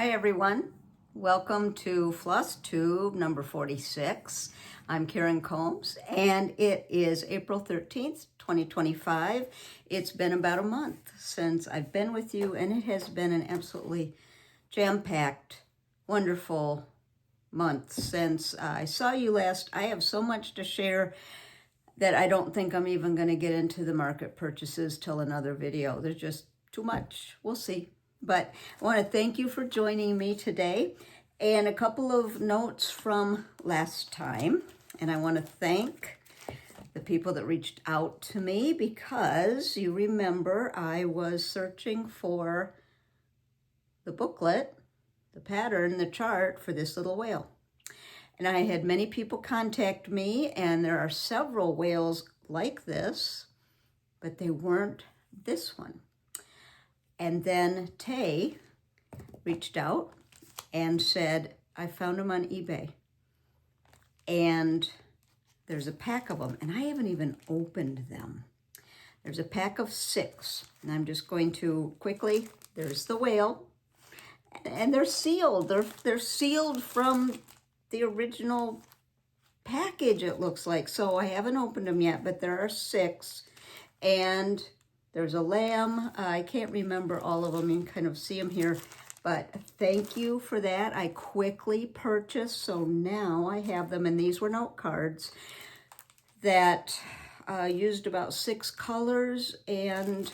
Hi everyone, welcome to FlossTube number 46. I'm Karen Combs and it is April 13th, 2025. It's been about a month since I've been with you and it has been an absolutely jam-packed, wonderful month since I saw you last. I have so much to share that I don't think I'm even going to get into the market purchases till another video. There's just too much. We'll see. But I want to thank you for joining me today. And a couple of notes from last time. And I want to thank the people that reached out to me because you remember I was searching for the booklet, the pattern, the chart for this little whale. And I had many people contact me, and there are several whales like this, but they weren't this one. And then Tay reached out and said, I found them on eBay. And there's a pack of them, and I haven't even opened them. There's a pack of 6, and I'm just going to quickly, there's the whale, and they're sealed. They're sealed from the original package, it looks like. So I haven't opened them yet, but there are 6, and there's a lamb. I can't remember all of them. You can kind of see them here, but thank you for that. I quickly purchased, so now I have them, and these were note cards that used about 6 colors, and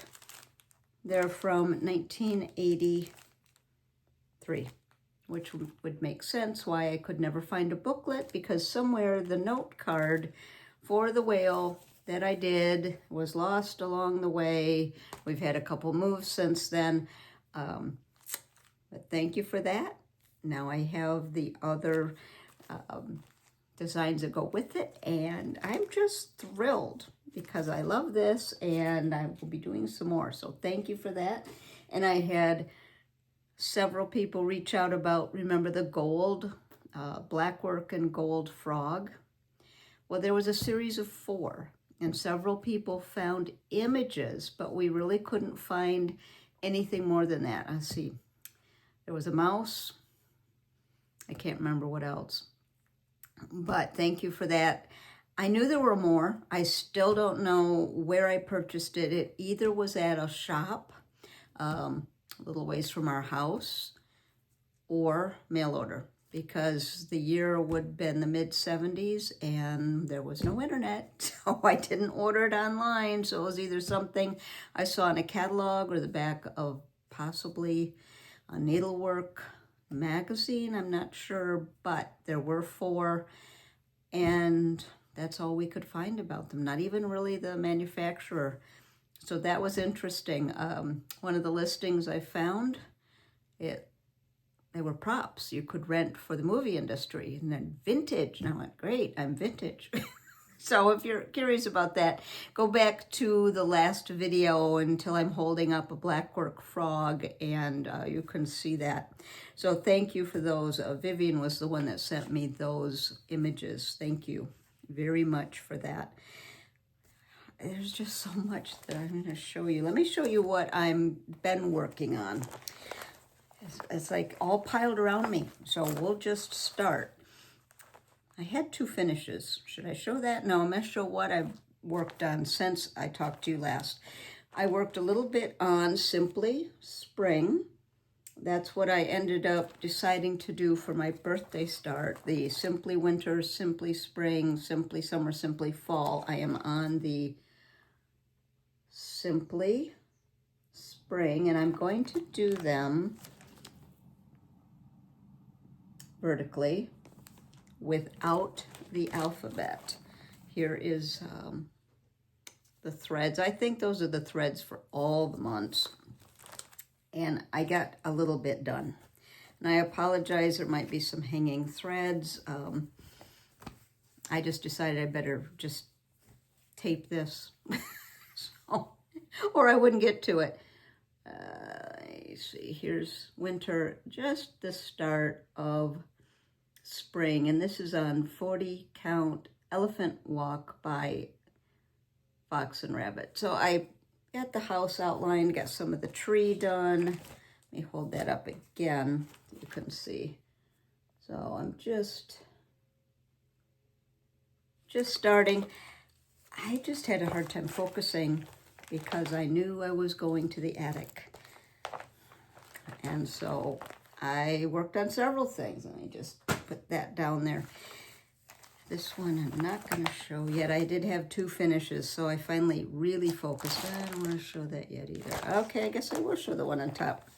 they're from 1983, which would make sense why I could never find a booklet, because somewhere the note card for the whale that I did was lost along the way. We've had a couple moves since then, but thank you for that. Now I have the other designs that go with it, and I'm just thrilled because I love this, and I will be doing some more. So thank you for that. And I had several people reach out about, remember the gold, blackwork and gold frog? Well, there was a series of 4. And several people found images, but we really couldn't find anything more than that. Let's see. There was a mouse. I can't remember what else. But thank you for that. I knew there were more. I still don't know where I purchased it. It either was at a shop, a little ways from our house, or mail order, because the year would have been the mid-70s and there was no internet, so I didn't order it online. So it was either something I saw in a catalog or the back of possibly a needlework magazine. I'm not sure, but there were 4, and that's all we could find about them, not even really the manufacturer. So that was interesting. One of the listings I found, they were props you could rent for the movie industry, and then vintage. And I went, great, I'm vintage. So if you're curious about that, go back to the last video until I'm holding up a blackwork frog, and you can see that. So thank you for those. Vivian was the one that sent me those images. Thank you very much for that. There's just so much that I'm going to show you. Let me show you what I've been working on. It's like all piled around me, so we'll just start. I had 2 finishes. Should I show that? No, I'm going to show what I've worked on since I talked to you last. I worked a little bit on Simply Spring. That's what I ended up deciding to do for my birthday start. The Simply Winter, Simply Spring, Simply Summer, Simply Fall. I am on the Simply Spring, and I'm going to do them vertically without the alphabet. Here is the threads. I think those are the threads for all the months. And I got a little bit done. And I apologize, there might be some hanging threads. I just decided I better just tape this, or I wouldn't get to it. Let's see, here's winter, just the start of spring, and this is on 40 Count Elephant Walk by Fox and Rabbit. So I got the house outlined, got some of the tree done, Let me hold that up again so you can see. So I'm just starting. I just had a hard time focusing because I knew I was going to the attic. And so I worked on several things. Let me just put that down there. This one I'm not going to show yet. I did have 2 finishes, so I finally really focused. I don't want to show that yet either. Okay, I guess I will show the one on top.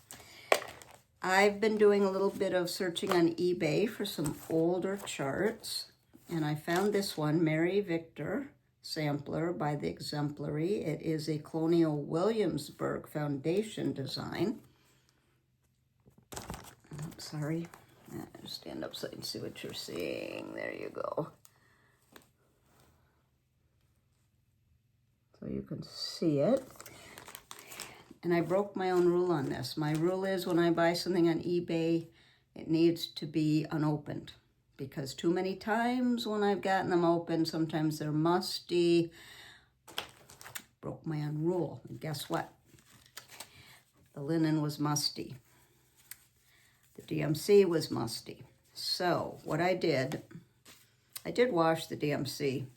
I've been doing a little bit of searching on eBay for some older charts, and I found this one, Mary Victor Sampler by the Exemplary. It is a Colonial Williamsburg Foundation design. Sorry, just stand up so I can see what you're seeing. There you go. So you can see it. And I broke my own rule on this. My rule is when I buy something on eBay, it needs to be unopened. Because too many times when I've gotten them open, sometimes they're musty. Broke my own rule. And guess what? The linen was musty. The DMC was musty. So what I did wash the DMC.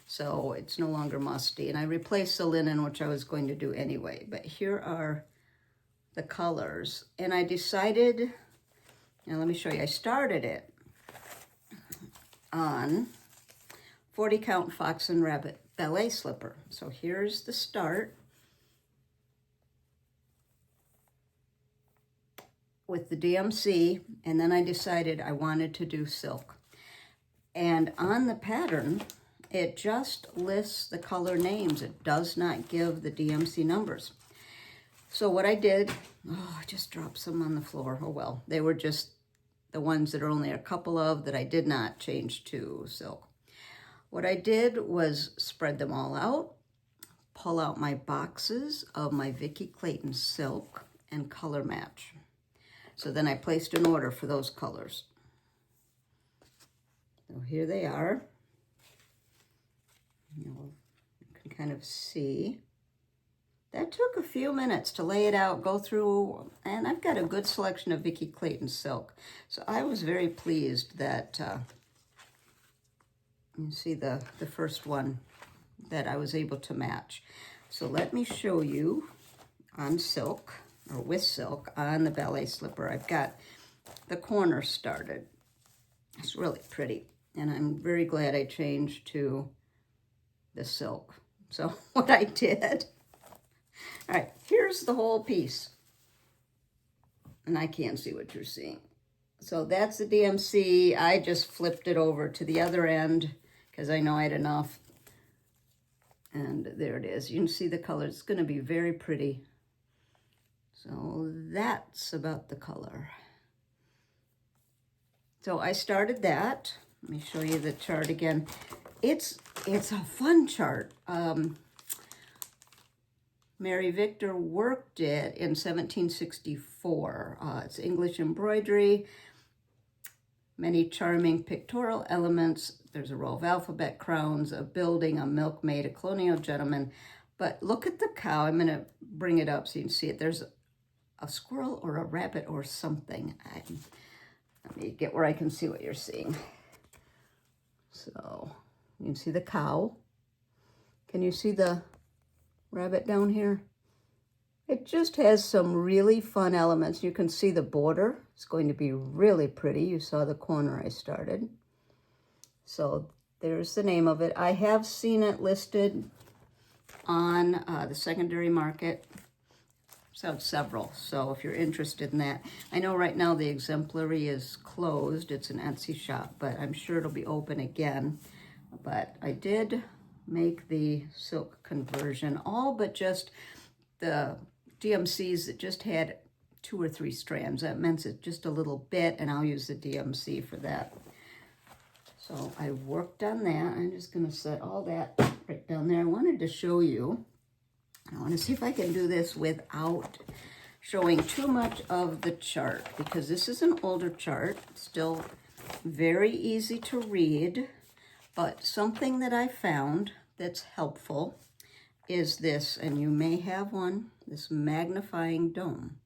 So it's no longer musty. And I replaced the linen, which I was going to do anyway. But here are the colors. And I decided, now let me show you. I started it on 40 count Fox and Rabbit ballet slipper. So here's the start with the DMC. And then I decided I wanted to do silk. And on the pattern, it just lists the color names. It does not give the DMC numbers. So what I did, I just dropped some on the floor. Oh well, they were just the ones that are only a couple of that I did not change to silk. What I did was spread them all out, pull out my boxes of my Vicki Clayton silk and color match. So then I placed an order for those colors. So here they are. You can kind of see. That took a few minutes to lay it out, go through, and I've got a good selection of Vicki Clayton silk. So I was very pleased that, you see the first one that I was able to match. So let me show you on silk, or with silk, on the ballet slipper. I've got the corner started. It's really pretty, and I'm very glad I changed to the silk. So what I did, all right, here's the whole piece. And I can't see what you're seeing. So that's the DMC. I just flipped it over to the other end because I know I had enough. And there it is. You can see the color. It's going to be very pretty. So that's about the color. So I started that. Let me show you the chart again. It's a fun chart. Mary Victor worked it in 1764. It's English embroidery, many charming pictorial elements. There's a row of alphabet crowns, a building, a milkmaid, a colonial gentleman. But look at the cow. I'm going to bring it up so you can see it. There's a squirrel or a rabbit or something. Let me get where I can see what you're seeing. So you can see the cow. Can you see the rabbit down here? It just has some really fun elements. You can see the border. It's going to be really pretty. You saw the corner I started. So there's the name of it. I have seen it listed on the secondary market. So several. So if you're interested in that. I know right now the Exemplary is closed. It's an Etsy shop, but I'm sure it'll be open again. But I did make the silk conversion, all but just the DMCs that just had 2 or 3 strands. That meant it just a little bit, and I'll use the DMC for that. So I worked on that. I'm just going to set all that right down there. I wanted to show you. I want to see if I can do this without showing too much of the chart, because this is an older chart, still very easy to read. But something that I found that's helpful is this, and you may have one, this magnifying dome.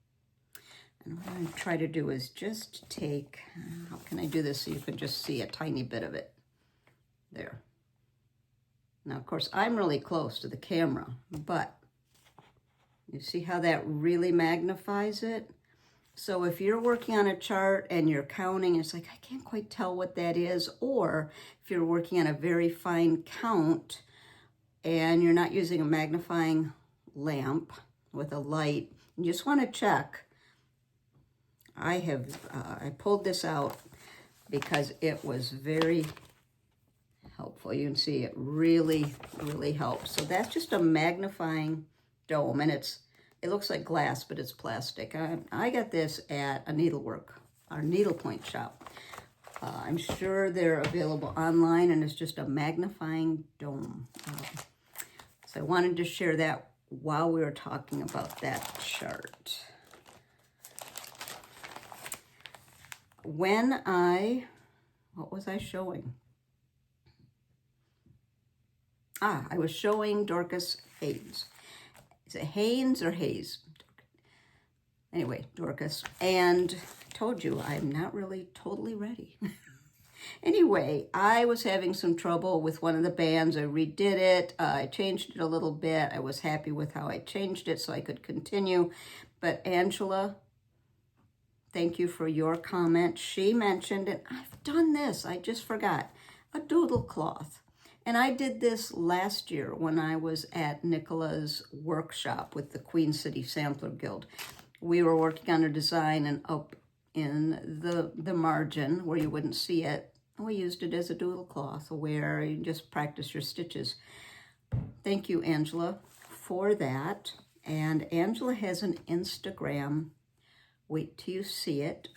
And what I'm going to try to do is just take, how can I do this so you can just see a tiny bit of it? There. Now, of course, I'm really close to the camera, but you see how that really magnifies it? So if you're working on a chart and you're counting, it's like, I can't quite tell what that is. Or if you're working on a very fine count and you're not using a magnifying lamp with a light, you just want to check. I pulled this out because it was very helpful. You can see it really, really helps. So that's just a magnifying dome, and it looks like glass, but it's plastic. I got this at a our needlepoint shop. I'm sure they're available online, and it's just a magnifying dome. So I wanted to share that while we were talking about that chart. What was I showing? I was showing Dorcas Haynes. Is it Haynes or Hayes? Anyway, Dorcas. And I told you, I'm not really totally ready. Anyway, I was having some trouble with one of the bands. I redid it. I changed it a little bit. I was happy with how I changed it so I could continue. But Angela, thank you for your comment. She mentioned it. I've done this. I just forgot. A doodle cloth. And I did this last year when I was at Nicola's workshop with the Queen City Sampler Guild. We were working on a design, and up in the margin where you wouldn't see it, we used it as a doodle cloth where you just practice your stitches. Thank you, Angela, for that. And Angela has an Instagram. Wait till you see it.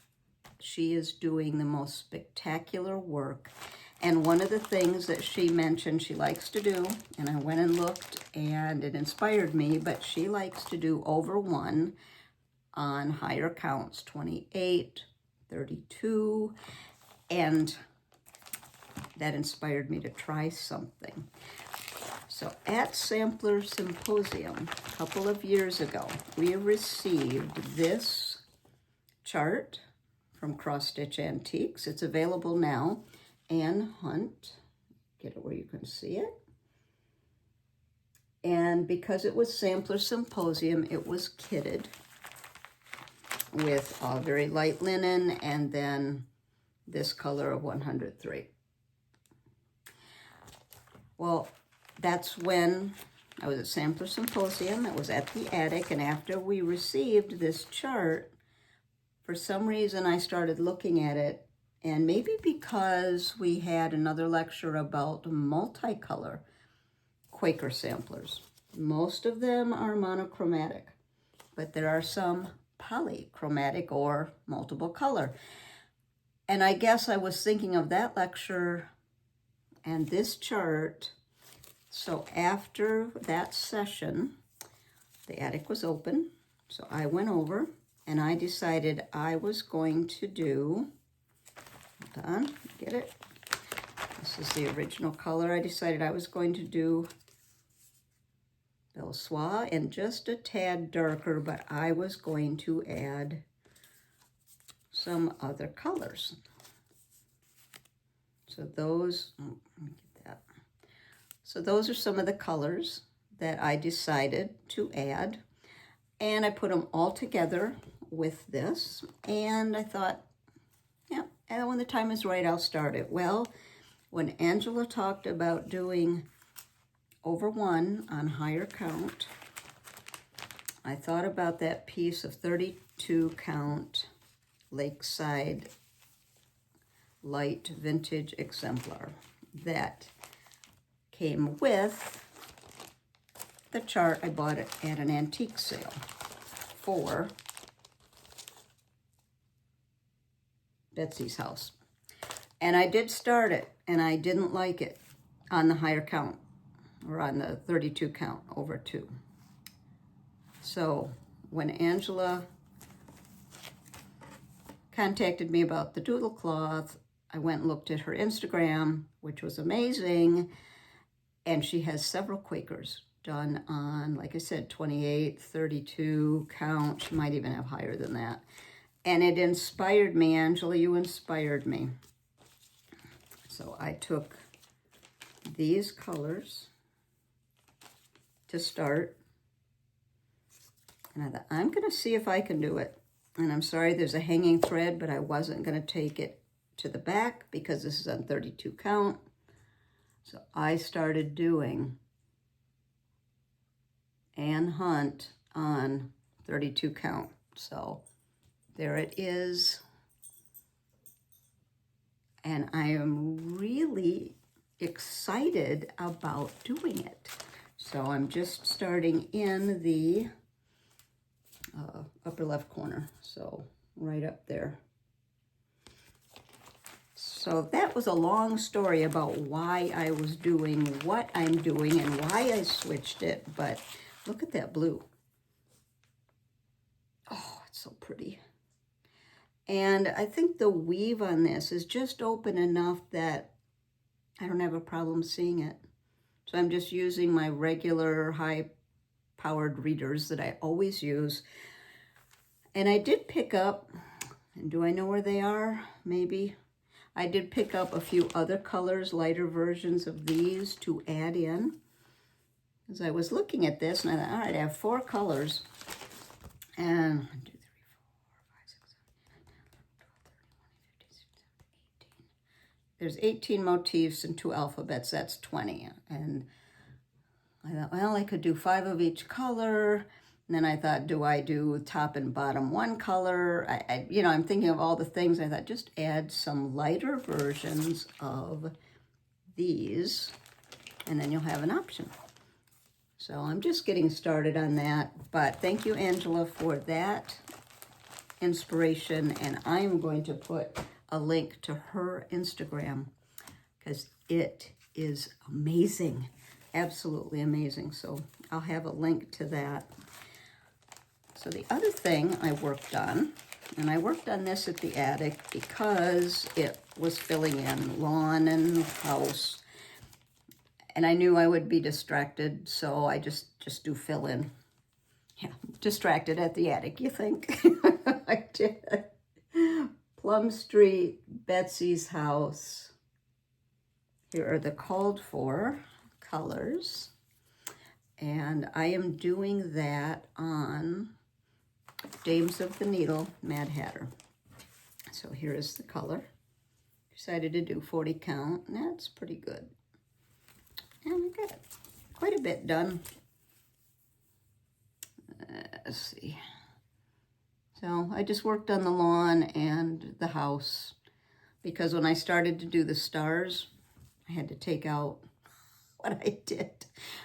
She is doing the most spectacular work. And one of the things that she mentioned she likes to do, and I went and looked and it inspired me, but she likes to do over 1 on higher counts, 28, 32, and that inspired me to try something. So at Sampler Symposium a couple of years ago, we received this chart from Cross Stitch Antiques. It's available now. Anne Hunt, get it where you can see it. And because it was Sampler Symposium, it was kitted with very light linen and then this color of 103. Well, that's when I was at Sampler Symposium. It was at the Attic, and after we received this chart, for some reason I started looking at it. And maybe because we had another lecture about multicolor Quaker samplers. Most of them are monochromatic, but there are some polychromatic or multiple color. And I guess I was thinking of that lecture and this chart. So after that session, the attic was open. So I went over and I decided I was going to do, hold on, get it? This is the original color. I decided I was going to do Belle Soie and just a tad darker, but I was going to add some other colors. So those, let me get that. So those are some of the colors that I decided to add. And I put them all together with this. And I thought, yeah, and when the time is right, I'll start it. Well, when Angela talked about doing over 1 on higher count, I thought about that piece of 32 count Lakeside light vintage exemplar that came with the chart. I bought it at an antique sale for Betsy's house. And I did start it, and I didn't like it on the higher count, or on the 32 count over 2. So when Angela contacted me about the doodle cloth, I went and looked at her Instagram, which was amazing. And she has several Quakers done on, like I said, 28, 32 count. She might even have higher than that. And it inspired me. Angela, you inspired me. So I took these colors to start. And I thought, I'm going to see if I can do it. And I'm sorry there's a hanging thread, but I wasn't going to take it to the back because this is on 32 count. So I started doing Anne Hunt on 32 count. So there it is. And I am really excited about doing it. So I'm just starting in the upper left corner. So right up there. So that was a long story about why I was doing what I'm doing and why I switched it. But look at that blue. Oh, it's so pretty. And I think the weave on this is just open enough that I don't have a problem seeing it. So I'm just using my regular high-powered readers that I always use. And I did pick up, and do I know where they are? Maybe. I did pick up a few other colors, lighter versions of these to add in. As I was looking at this, and I thought, all right, I have 4 colors. And 1, 2, 3, 4, 5, 6, 7, 8, 9, 10, 11, 12, 13, 14, 15, 16, 17, 18. There's 18 motifs and 2 alphabets. That's 20. And I thought, well, I could do 5 of each color. And then I thought, do I do top and bottom 1 color? I'm thinking of all the things. I thought, just add some lighter versions of these, and then you'll have an option. So I'm just getting started on that. But thank you, Angela, for that inspiration. And I'm going to put a link to her Instagram because it is amazing. Absolutely amazing. So I'll have a link to that. So the other thing I worked on, and I worked on this at the attic because it was filling in lawn and house, and I knew I would be distracted, so I just do fill in. Yeah, distracted at the attic, you think? I did. Plum Street, Betsy's house. Here are the called for colors, and I am doing that on Dames of the Needle, Mad Hatter. So here is the color. Decided to do 40 count, and that's pretty good. And I got quite a bit done. Let's see. So I just worked on the lawn and the house because when I started to do the stars, I had to take out what I did.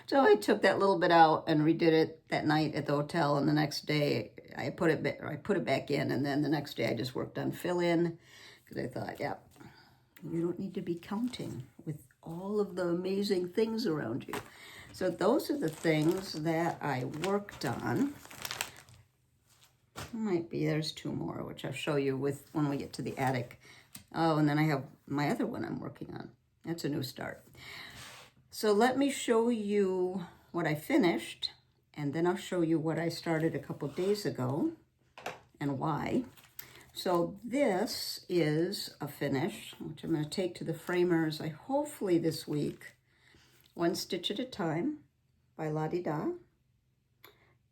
So I took that little bit out and redid it that night at the hotel, and the next day I put it back in, and then the next day I just worked on fill in because I thought, yeah, you don't need to be counting with all of the amazing things around you. So those are the things that I worked on. There's 2 more, which I'll show you when we get to the attic. Oh, and then I have my other one I'm working on. That's a new start. So let me show you what I finished, and then I'll show you what I started a couple days ago and why. So this is a finish, which I'm going to take to the framers, hopefully this week, One Stitch at a Time by La Di Da.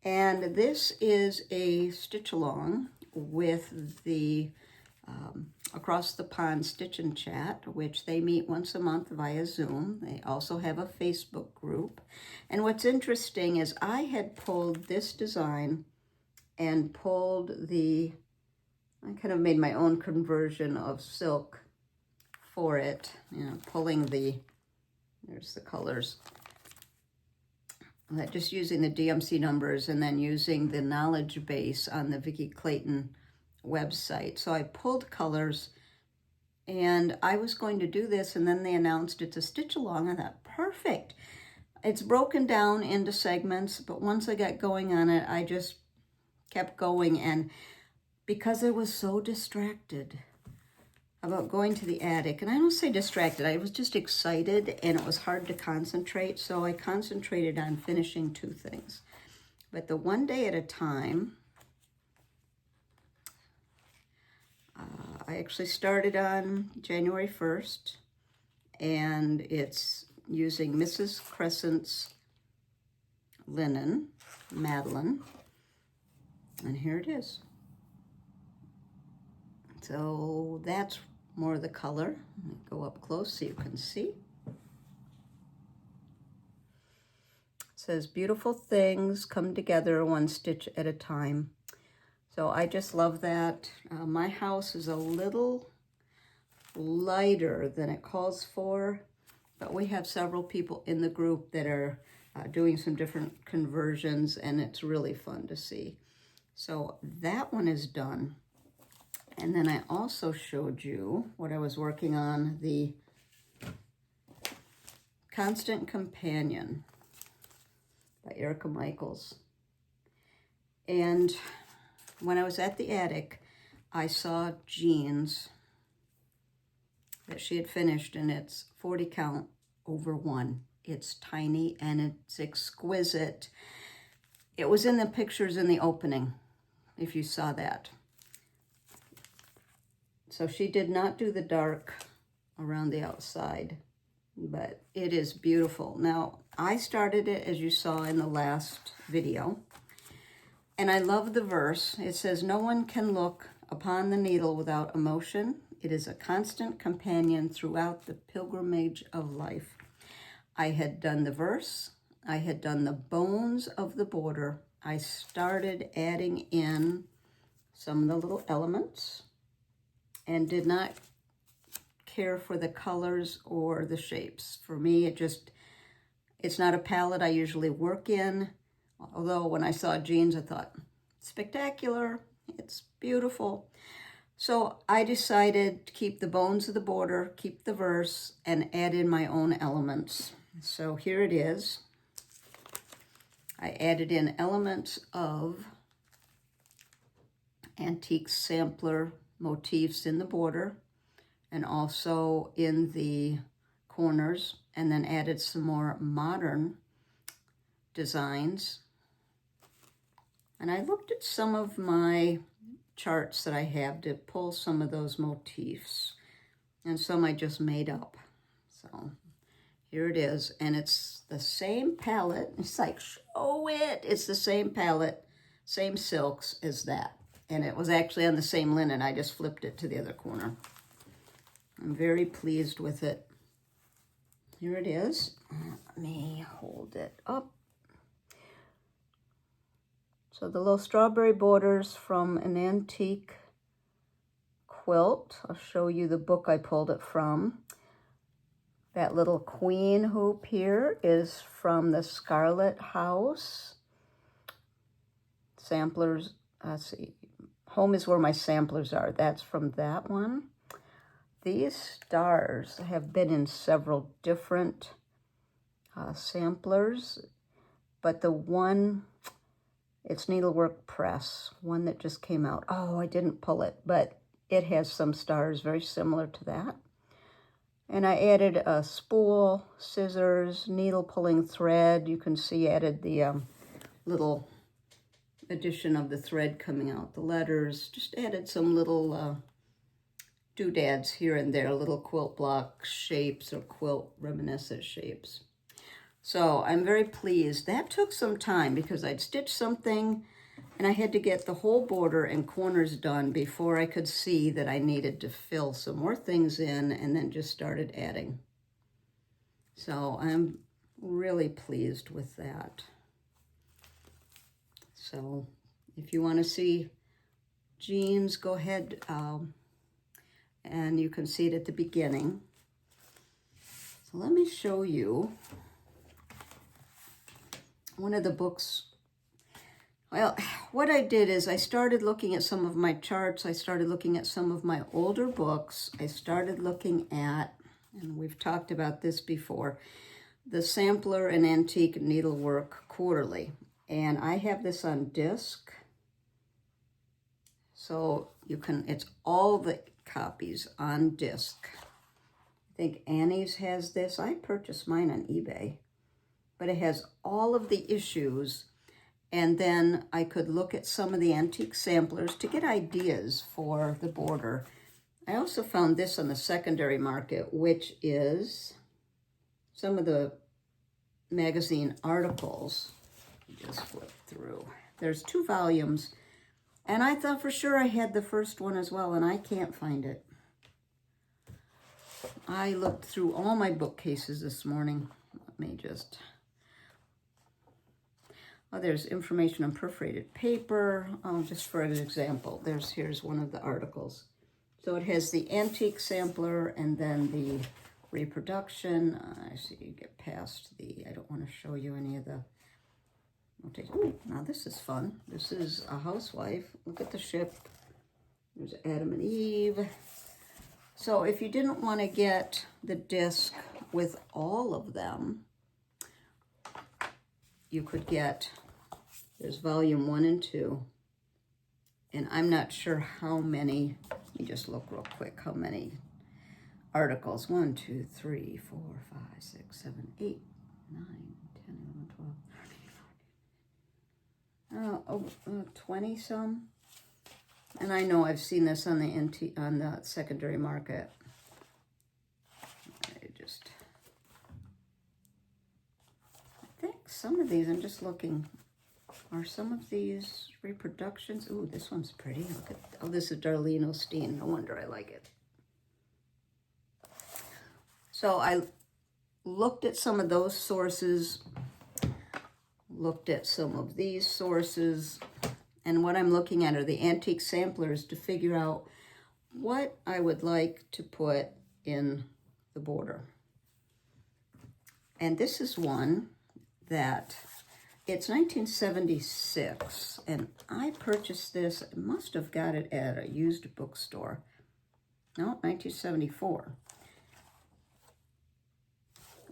And this is a stitch along with the Across the Pond Stitch and Chat, which they meet once a month via Zoom. They also have a Facebook group. And what's interesting is I had pulled this design and pulled I kind of made my own conversion of silk for it, pulling there's the colors. Just using the DMC numbers and then using the knowledge base on the Vicki Clayton website. So I pulled colors, and I was going to do this, and then they announced it's a stitch along. I thought, perfect. It's broken down into segments, but once I got going on it, I just kept going. And because I was so distracted about going to the attic, and I don't say distracted, I was just excited, and it was hard to concentrate, so I concentrated on finishing 2 things. But the One Day at a Time I actually started on January 1st, and it's using Mrs. Crescent's linen, Madeline, and here it is. So that's more of the color. Let me go up close so you can see. It says, beautiful things come together one stitch at a time. So I just love that. My house is a little lighter than it calls for, but we have several people in the group that are doing some different conversions, and it's really fun to see. So that one is done. And then I also showed you what I was working on, the Constant Companion by Erica Michaels. And when I was at the attic, I saw jeans that she had finished, and it's 40 count over 1. It's tiny and it's exquisite. It was in the pictures in the opening, if you saw that. So she did not do the dark around the outside, but it is beautiful. Now, I started it, as you saw in the last video, and I love the verse. It says, no one can look upon the needle without emotion. It is a constant companion throughout the pilgrimage of life. I had done the verse. I had done the bones of the border. I started adding in some of the little elements and did not care for the colors or the shapes. For me, it's not a palette I usually work in. Although when I saw jeans, I thought, spectacular, it's beautiful. So I decided to keep the bones of the border, keep the verse, and add in my own elements. So here it is. I added in elements of antique sampler motifs in the border and also in the corners, and then added some more modern designs. And I looked at some of my charts that I have to pull some of those motifs, and some I just made up. So here it is, and it's the same palette. It's like, show it. It's the same palette, same silks as that. And it was actually on the same linen. I just flipped it to the other corner. I'm very pleased with it. Here it is. Let me hold it up. So the little strawberry borders from an antique quilt. I'll show you the book I pulled it from. That little queen hoop here is from the Scarlet House. Samplers, let's see. Home is where my samplers are. That's from that one. These stars have been in several different samplers, but the one, it's Needlework Press, one that just came out. Oh, I didn't pull it, but it has some stars very similar to that. And I added a spool, scissors, needle pulling thread. You can see added the little addition of the thread coming out, the letters, just added some little doodads here and there, little quilt block shapes or quilt reminiscent shapes. So I'm very pleased. That took some time because I'd stitched something and I had to get the whole border and corners done before I could see that I needed to fill some more things in, and then just started adding. So I'm really pleased with that. So if you want to see jeans, go ahead and you can see it at the beginning. So let me show you one of the books. Well, what I did is I started looking at some of my charts. I started looking at some of my older books. I started looking at, and we've talked about this before, the Sampler and Antique Needlework Quarterly. And I have this on disc. So you can, it's all the copies on disc. I think Annie's has this. I purchased mine on eBay. But it has all of the issues. And then I could look at some of the antique samplers to get ideas for the border. I also found this on the secondary market, which is some of the magazine articles. Just flip through. There's 2 volumes, and I thought for sure I had the first one as well, and I can't find it. I looked through all my bookcases this morning. Let me just... Oh, there's information on perforated paper. Oh, just for an example, here's one of the articles. So it has the antique sampler and then the reproduction. I see you get past the, I don't want to show you any of the, ooh, now this is fun. This is a housewife. Look at the ship. There's Adam and Eve. So if you didn't want to get the disc with all of them, you could get, there's volume 1 and 2. And I'm not sure how many, let me just look real quick, how many articles. 1, 2, 3, 4, 5, 6, 7, 8, 9, 10, 11, 12, 13, 20 some. And I know I've seen this on the secondary market. I think some of these, I'm just looking, are some of these reproductions? Ooh, this one's pretty. Look at, oh, this is Darlene Osteen. No wonder I like it. So I looked at some of those sources, looked at some of these sources, and what I'm looking at are the antique samplers to figure out what I would like to put in the border. And this is one that, it's 1976, and I purchased this, I must have got it at a used bookstore. No, 1974.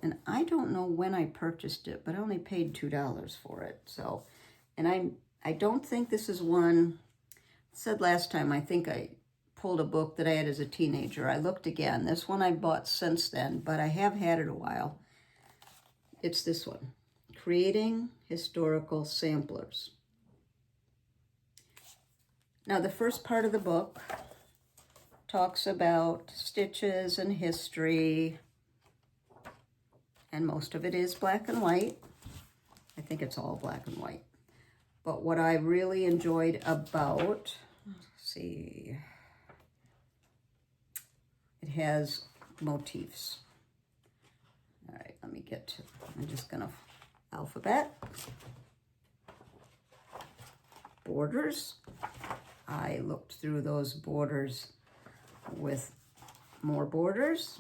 And I don't know when I purchased it, but I only paid $2 for it. So, and I don't think this is one, I said last time, I think I pulled a book that I had as a teenager. I looked again. This one I bought since then, but I have had it a while. It's this one, Creating Historical Samplers. Now, the first part of the book talks about stitches and history, and most of it is black and white. I think it's all black and white. But what I really enjoyed about, let's see, it has motifs. All right, let me get to, I'm just gonna, alphabet, borders. I looked through those borders with more borders.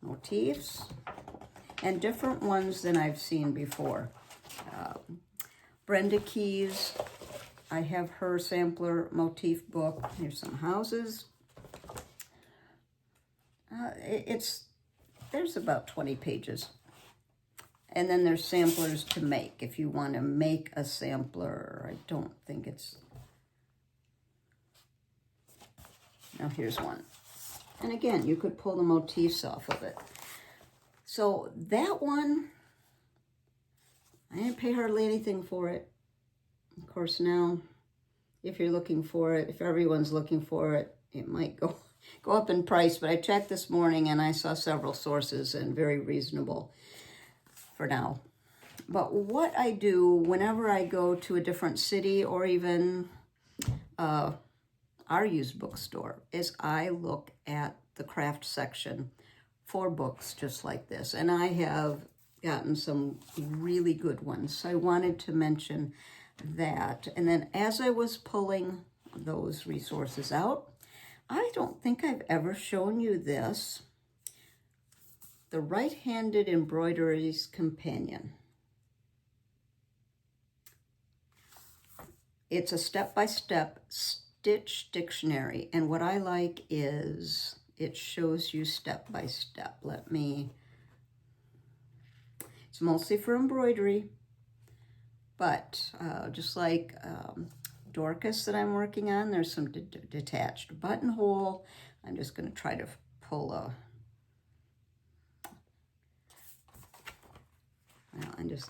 Motifs, and different ones than I've seen before. Brenda Keyes, I have her sampler motif book. Here's some houses. There's about 20 pages. And then there's samplers to make. If you want to make a sampler, I don't think it's... Now here's one. And again, you could pull the motifs off of it. So that one, I didn't pay hardly anything for it. Of course, now, if you're looking for it, if everyone's looking for it, it might go up in price. But I checked this morning and I saw several sources and very reasonable for now. But what I do whenever I go to a different city or even our used bookstore is I look at the craft section for books just like this. And I have gotten some really good ones. So I wanted to mention that. And then as I was pulling those resources out, I don't think I've ever shown you this. The Right-Handed Embroideries Companion. It's a step-by-step stitch dictionary. And what I like is it shows you step by step. It's mostly for embroidery, but just like Dorcas that I'm working on, there's some detached buttonhole. I'm just going to try to pull a, well, I'm just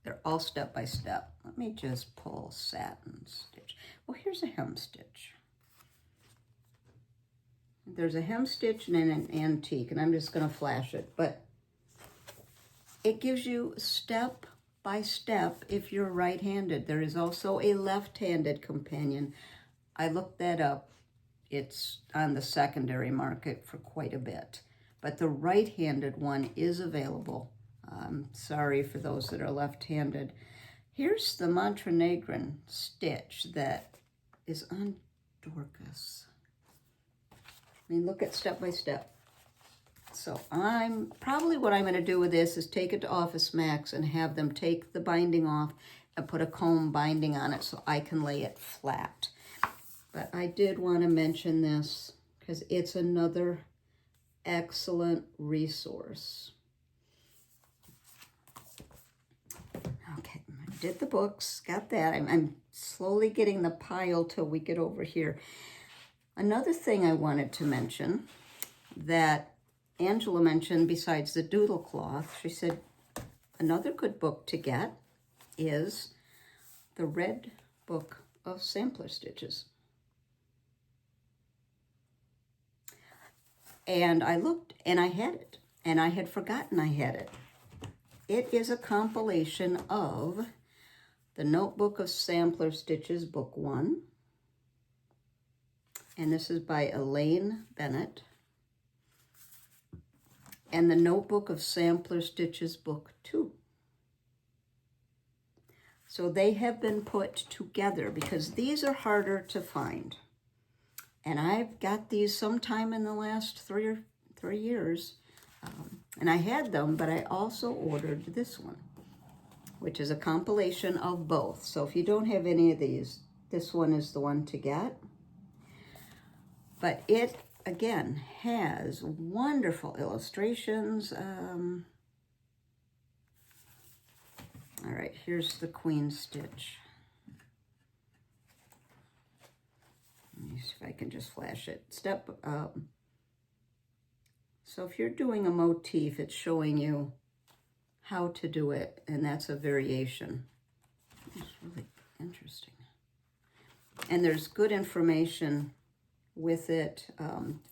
They're all step by step. Let me just pull satin stitch. Well, here's a hem stitch. There's a hem stitch and an antique, and I'm just going to flash it. But it gives you step by step if you're right-handed. There is also a left-handed companion. I looked that up. It's on the secondary market for quite a bit. But the right-handed one is available. Sorry for those that are left-handed. Here's the Montenegrin stitch that is on Dorcas. I mean, look at step by step. So probably what I'm going to do with this is take it to Office Max and have them take the binding off and put a comb binding on it so I can lay it flat. But I did want to mention this because it's another excellent resource. Okay, I did the books, got that. I'm slowly getting the pile till we get over here. Another thing I wanted to mention that Angela mentioned besides the doodle cloth, she said another good book to get is the Red Book of Sampler Stitches. And I looked and I had it, and I had forgotten I had it. It is a compilation of the Notebook of Sampler Stitches, Book 1. And this is by Elaine Bennett. And the Notebook of Sampler Stitches, Book 2. So they have been put together because these are harder to find. And I've got these sometime in the last three years. And I had them, but I also ordered this one, which is a compilation of both. So if you don't have any of these, this one is the one to get. But it, again, has wonderful illustrations. All right, here's the queen stitch. Let me see if I can just flash it. So if you're doing a motif, it's showing you how to do it, and that's a variation. It's really interesting. And there's good information with it,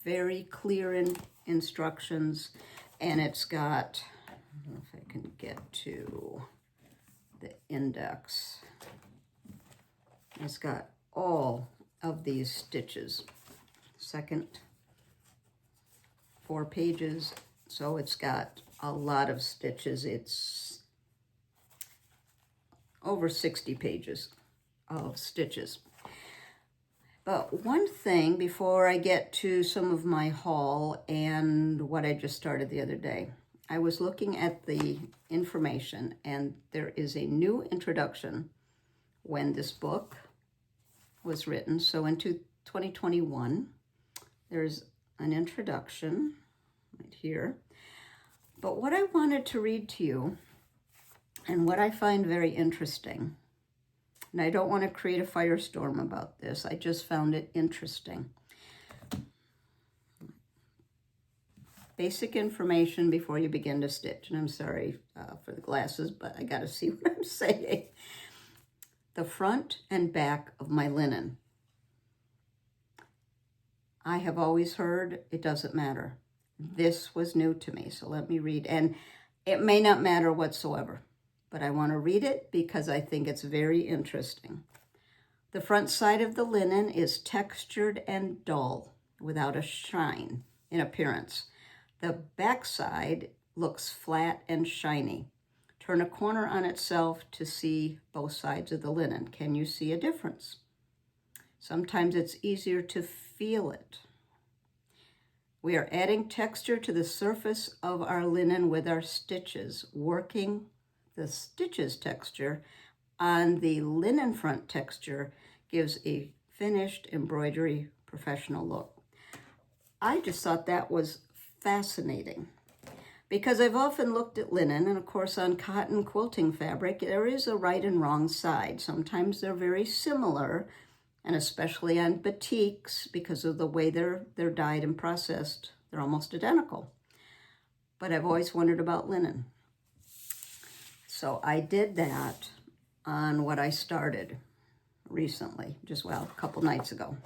very clear instructions, and it's got, I don't know if I can get to the index. It's got all of these stitches. Second 4 pages, so it's got a lot of stitches. It's over 60 pages of stitches. But one thing before I get to some of my haul and what I just started the other day, I was looking at the information, and there is a new introduction when this book was written. So in 2021, there's an introduction right here. But what I wanted to read to you, and what I find very interesting, and I don't want to create a firestorm about this, I just found it interesting. Basic information before you begin to stitch. And I'm sorry for the glasses, but I got to see what I'm saying. The front and back of my linen. I have always heard it doesn't matter. This was new to me, so let me read. And it may not matter whatsoever, but I want to read it because I think it's very interesting. The front side of the linen is textured and dull, without a shine in appearance. The back side looks flat and shiny. Turn a corner on itself to see both sides of the linen. Can you see a difference? Sometimes it's easier to feel it. We are adding texture to the surface of our linen with our stitches, working the stitches texture on the linen front texture gives a finished embroidery professional look. I just thought that was fascinating because I've often looked at linen, and of course on cotton quilting fabric, there is a right and wrong side. Sometimes they're very similar, and especially on batiks, because of the way they're dyed and processed, they're almost identical. But I've always wondered about linen. So I did that on what I started recently, just, well, a couple nights ago.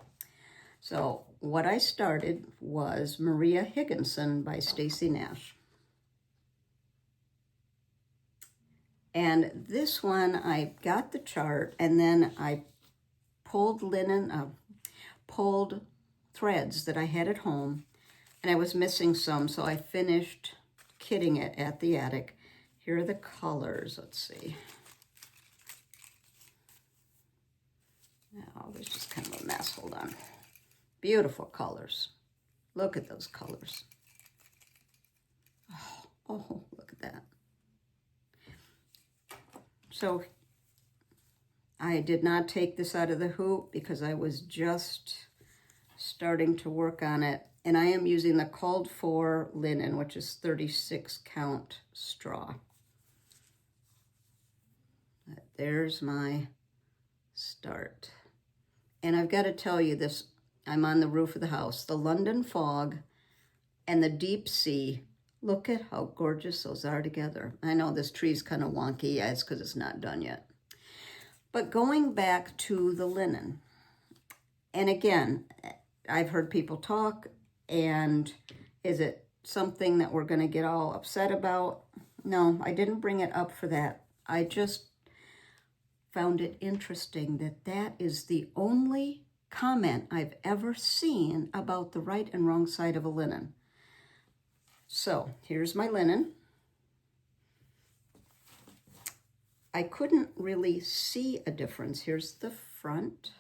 So what I started was Maria Higginson by Stacy Nash. And this one, I got the chart, and then I pulled pulled threads that I had at home, and I was missing some, so I finished kitting it at the attic. Here are the colors. Let's see. Oh, there's just kind of a mess. Hold on. Beautiful colors. Look at those colors. Oh, look at that. So I did not take this out of the hoop because I was just starting to work on it. And I am using the called for linen, which is 36 count straw. There's my start. And I've got to tell you this, I'm on the roof of the house. The London fog and the deep sea, look at how gorgeous those are together. I know this tree's kind of wonky. Yeah, it's because it's not done yet. But going back to the linen, and again, I've heard people talk, and is it something that we're going to get all upset about? No, I didn't bring it up for that. I just found it interesting that that is the only comment I've ever seen about the right and wrong side of a linen. So here's my linen. I couldn't really see a difference. Here's the front.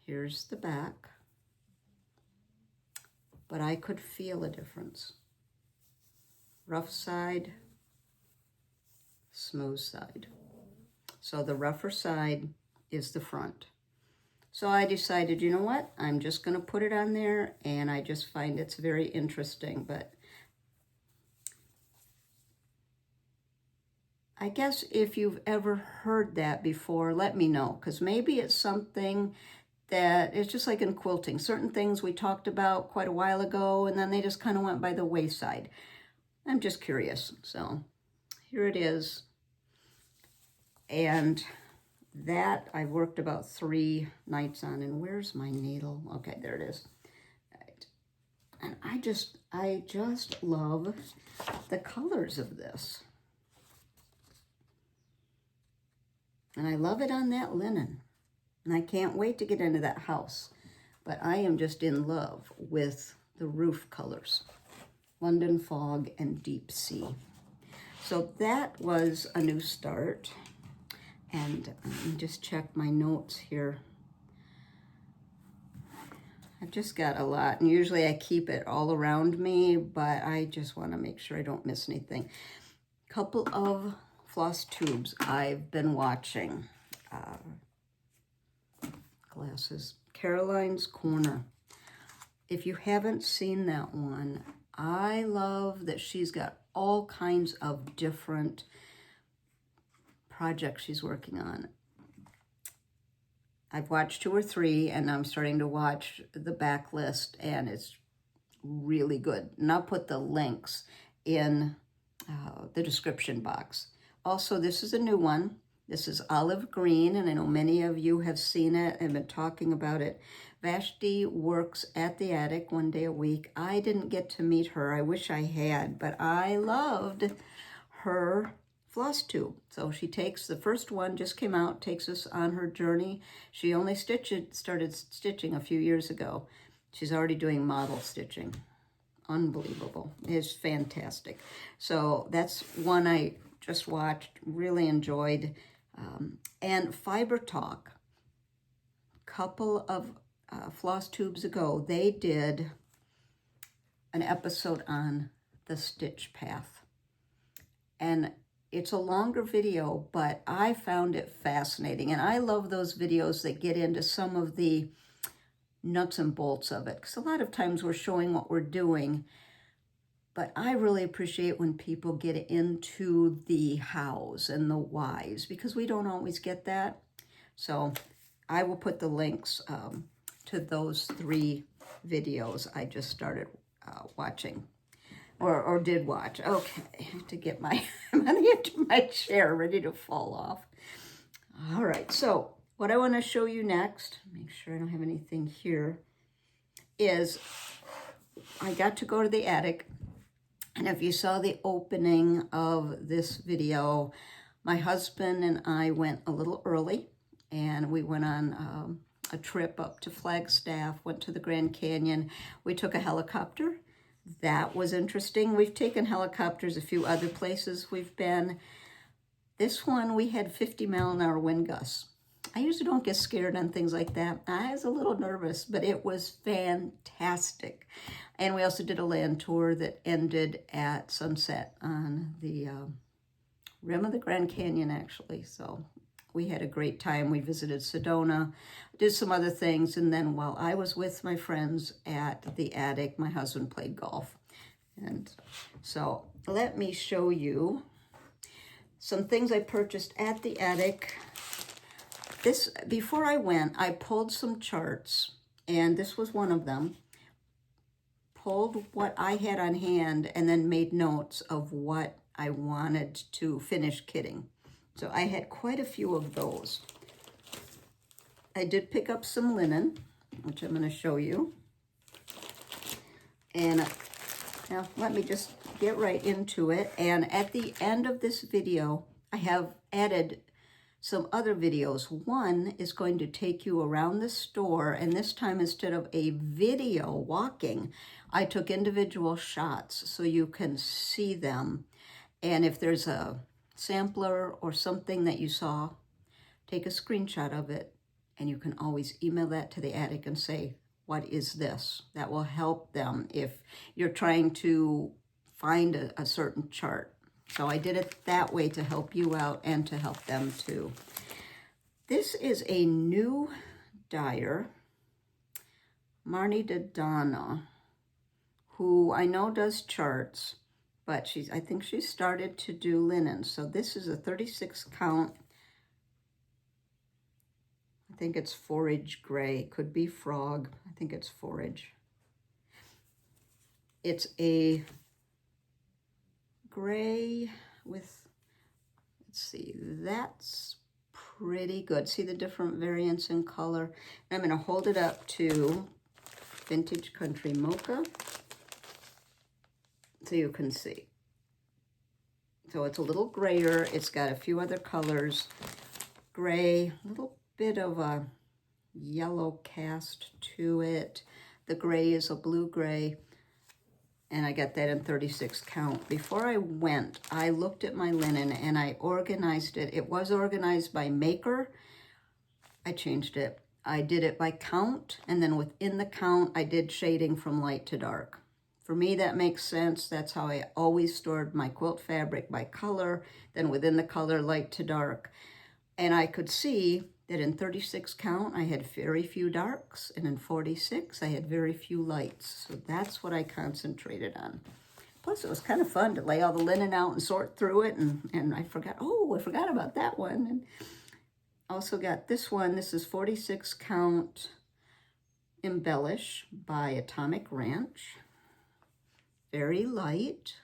Here's the back. But I could feel a difference. Rough side, smooth side. So the rougher side is the front. So I decided, you know what? I'm just going to put it on there, and I just find it's very interesting. But I guess if you've ever heard that before, let me know, because maybe it's something that it's just like in quilting. Certain things we talked about quite a while ago, and then they just kind of went by the wayside. I'm just curious. So here it is. And that I worked about 3 nights on. And where's my needle? Okay, there it is. Right. And I just love the colors of this. And I love it on that linen. And I can't wait to get into that house. But I am just in love with the roof colors. London fog and deep sea. So that was a new start. And let me just check my notes here. I've just got a lot, and usually I keep it all around me, but I just want to make sure I don't miss anything. Couple of floss tubes I've been watching. Glasses. Caroline's Corner. If you haven't seen that one, I love that she's got all kinds of different projects she's working on. I've watched 2 or 3, and I'm starting to watch the backlist, and it's really good. And I'll put the links in the description box. Also, this is a new one. This is olive green, and I know many of you have seen it and been talking about it. Vashti works at the attic 1 day a week. I didn't get to meet her. I wish I had, but I loved her floss tube. So she takes, the first one just came out, takes us on her journey. She only started stitching a few years ago. She's already doing model stitching. Unbelievable. It's fantastic. So that's one I just watched, really enjoyed. And Fiber Talk, couple of floss tubes ago, they did an episode on the stitch path. And it's a longer video, but I found it fascinating. And I love those videos that get into some of the nuts and bolts of it, because a lot of times we're showing what we're doing, but I really appreciate when people get into the hows and the whys, because we don't always get that. So I will put the links to those 3 videos I just started watching. or did watch. Okay, I have to get my, I'm on the edge of my chair ready to fall off. All right, so what I want to show you next, make sure I don't have anything here, is I got to go to the attic. And if you saw the opening of this video, my husband and I went a little early, and we went on a trip up to Flagstaff, went to the Grand Canyon. We took a helicopter. That was interesting. We've taken helicopters a few other places we've been. This one, we had 50-mile-an-hour wind gusts. I usually don't get scared on things like that. I was a little nervous, but it was fantastic. And we also did a land tour that ended at sunset on the rim of the Grand Canyon, actually. So we had a great time. We visited Sedona, did some other things, and then while I was with my friends at the attic, my husband played golf. And so let me show you some things I purchased at the attic. This, before I went, I pulled some charts, and this was one of them. Pulled what I had on hand and then made notes of what I wanted to finish kitting. So I had quite a few of those. I did pick up some linen, which I'm going to show you. And now let me just get right into it. And at the end of this video, I have added some other videos. One is going to take you around the store, and this time instead of a video walking, I took individual shots so you can see them. And if there's a sampler or something that you saw, take a screenshot of it, and you can always email that to the attic and say, what is this? That will help them if you're trying to find a certain chart. So I did it that way to help you out and to help them too. This is a new dyer, Marnie Dodonna, who I know does charts, but I think she started to do linen. So this is a 36 count. I think it's forage gray, could be frog. I think it's forage. It's a gray with, let's see, that's pretty good. See the different variants in color? I'm going to hold it up to Vintage Country Mocha so you can see. So it's a little grayer. It's got a few other colors. Gray, a little bit of a yellow cast to it. The gray is a blue gray. And I got that in 36 count. Before I went, I looked at my linen and I organized it. It was organized by maker. I changed it. I did it by count, and then within the count, I did shading from light to dark. For me, that makes sense. That's how I always stored my quilt fabric, by color, then within the color, light to dark. And I could see that in 36 count, I had very few darks, and in 46, I had very few lights. So that's what I concentrated on. Plus, it was kind of fun to lay all the linen out and sort through it, and I forgot about that one. And also got this one. This is 46 count Embellish by Atomic Ranch. Very light.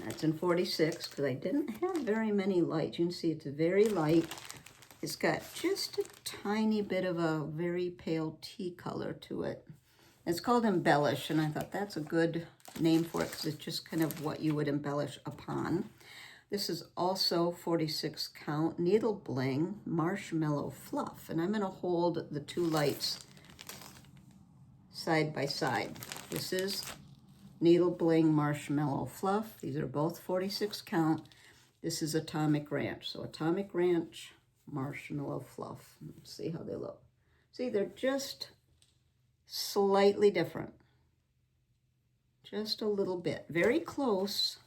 That's in 46 because I didn't have very many lights. You can see it's very light. It's got just a tiny bit of a very pale tea color to it. It's called Embellish, and I thought that's a good name for it because it's just kind of what you would embellish upon. This is also 46 count Needle Bling Marshmallow Fluff, and I'm going to hold the two lights side by side. This is Needle Bling Marshmallow Fluff. These are both 46 count. This is Atomic Ranch. So Atomic Ranch Marshmallow Fluff. Let's see how they look. See, they're just slightly different. Just a little bit. Very close,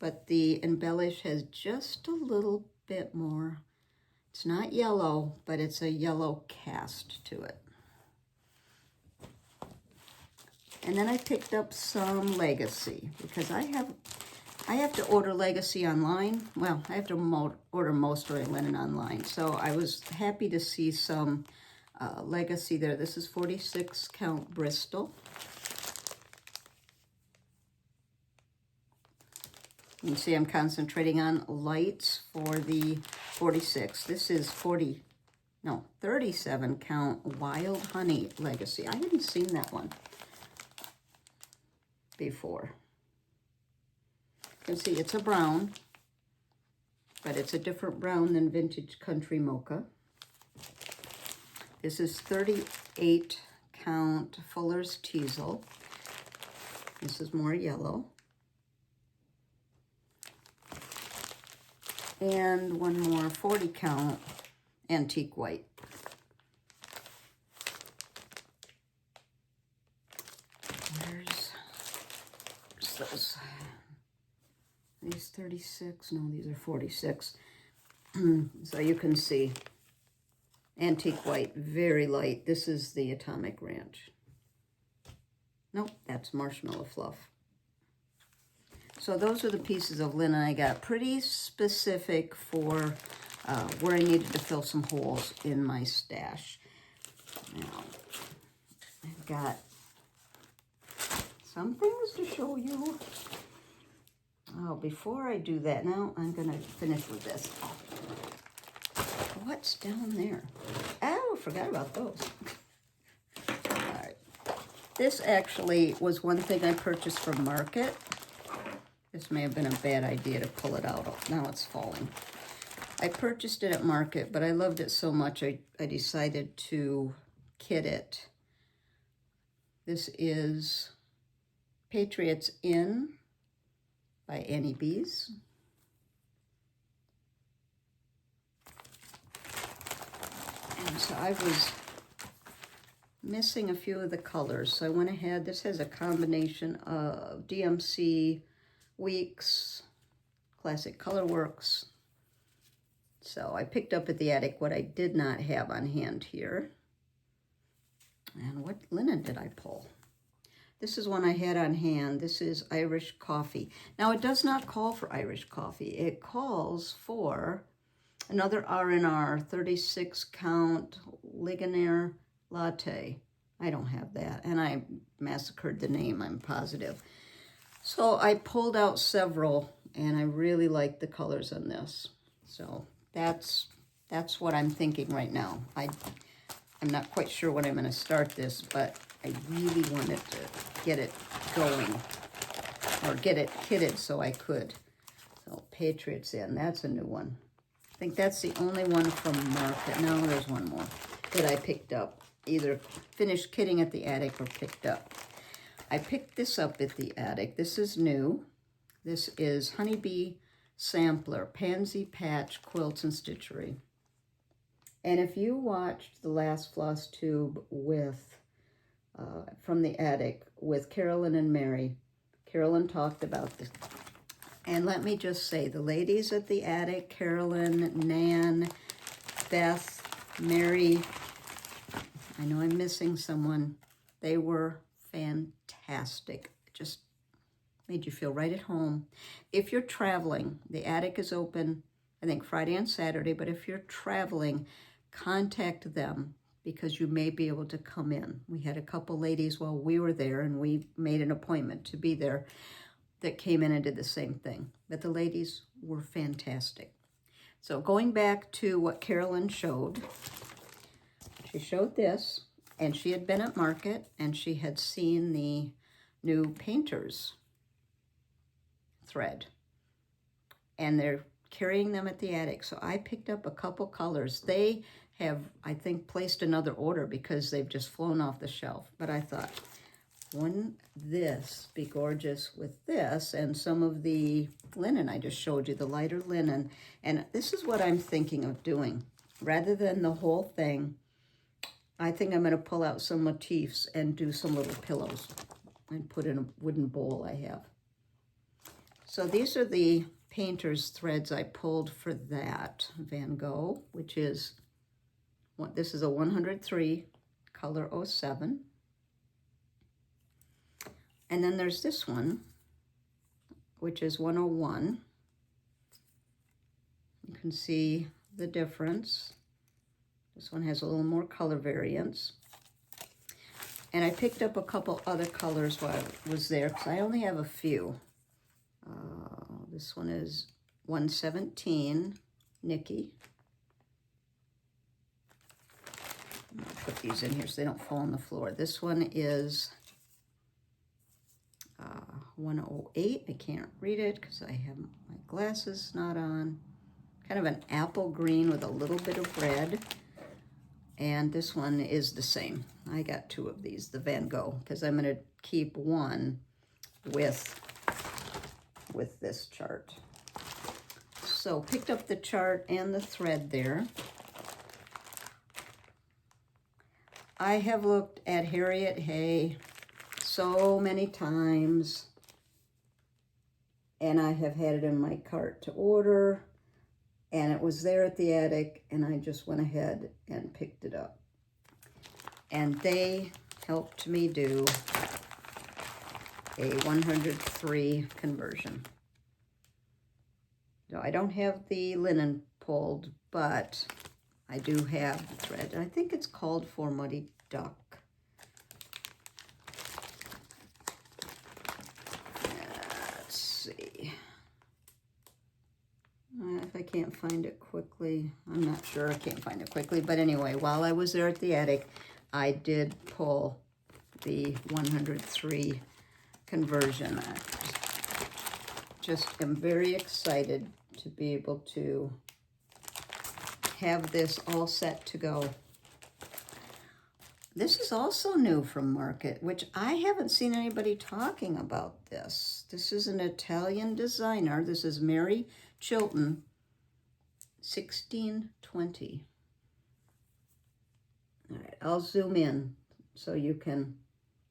but the Embellish has just a little bit more. It's not yellow, but it's a yellow cast to it. And then I picked up some Legacy because I have to order Legacy online. Well, I have to order most of my linen online. So I was happy to see some legacy there. This is 46 count Bristol. You can see I'm concentrating on lights for the 46. This is 37 count Wild Honey Legacy. I hadn't seen that one before. You can see it's a brown, but it's a different brown than Vintage Country Mocha. This is 38 count Fuller's Teasel. This is more yellow. And one more 40 count Antique White. Where's those? These 36, no, these are 46. So you can see Antique White, very light. This is the Atomic Ranch. Nope, that's Marshmallow Fluff. So those are the pieces of linen I got. Pretty specific for where I needed to fill some holes in my stash. Now, I've got some things to show you. Oh, before I do that, now I'm going to finish with this. What's down there? Oh, forgot about those. All right. This actually was one thing I purchased from Market. This may have been a bad idea to pull it out. Now it's falling. I purchased it at Market, but I loved it so much I decided to kit it. This is Patriots Inn by Annie Bees. And so I was missing a few of the colors, so I went ahead. This has a combination of DMC, Weeks, Classic Colorworks. So I picked up at the Attic what I did not have on hand here. And what linen did I pull? This is one I had on hand. This is Irish Coffee. Now it does not call for Irish Coffee. It calls for another R&R 36 count Ligonier Latte. I don't have that, and I massacred the name, I'm positive. So I pulled out several, and I really like the colors on this. So that's what I'm thinking right now. I'm not quite sure when I'm going to start this, but I really wanted to get it going, or get it kitted so I could. So Patriots Inn, that's a new one. I think that's the only one from Market. No, there's one more that I picked up. Either finished kitting at the Attic or picked up. I picked this up at the Attic. This is new. This is Honeybee Sampler, Pansy Patch Quilts and Stitchery. And if you watched the last FlossTube with, from the Attic with Carolyn and Mary, Carolyn talked about this. And let me just say, the ladies at the Attic, Carolyn, Nan, Beth, Mary, I know I'm missing someone, they were fantastic. Just made you feel right at home. If you're traveling, the Attic is open, I think Friday and Saturday, but if you're traveling, contact them because you may be able to come in. We had a couple ladies while we were there, and we made an appointment to be there, that came in and did the same thing. But the ladies were fantastic. So going back to what Carolyn showed, she showed this, and she had been at Market, and she had seen the new Painters thread. And they're carrying them at the Attic. So I picked up a couple colors. They have, I think, placed another order because they've just flown off the shelf. But I thought, wouldn't this be gorgeous with this and some of the linen I just showed you, the lighter linen. And this is what I'm thinking of doing. Rather than the whole thing, I think I'm going to pull out some motifs and do some little pillows and put in a wooden bowl I have. So these are the Painter's threads I pulled for that. Van Gogh, which is, this is a 103, color 07. And then there's this one, which is 101. You can see the difference. This one has a little more color variance. And I picked up a couple other colors while I was there, because I only have a few. This one is 117, Nikki. I'm gonna put these in here so they don't fall on the floor. This one is 108. I can't read it because I have my glasses not on. Kind of an apple green with a little bit of red. And this one is the same. I got two of these, the Van Gogh, because I'm going to keep one with this chart. So picked up the chart and the thread there. I have looked at Harriet Hay so many times, and I have had it in my cart to order, and it was there at the attic, and I just went ahead and picked it up. And they helped me do a 103 conversion. No, I don't have the linen pulled, but I do have the thread. I think it's called For Muddy Duck. Let's see. If I can't find it quickly, I'm not sure. I can't find it quickly. But anyway, while I was there at the attic, I did pull the 103 conversion. I just am very excited to be able to have this all set to go. This is also new from Market, which I haven't seen anybody talking about this. This is an Italian designer. This is Mary Chilton, 1620. All right, I'll zoom in so you can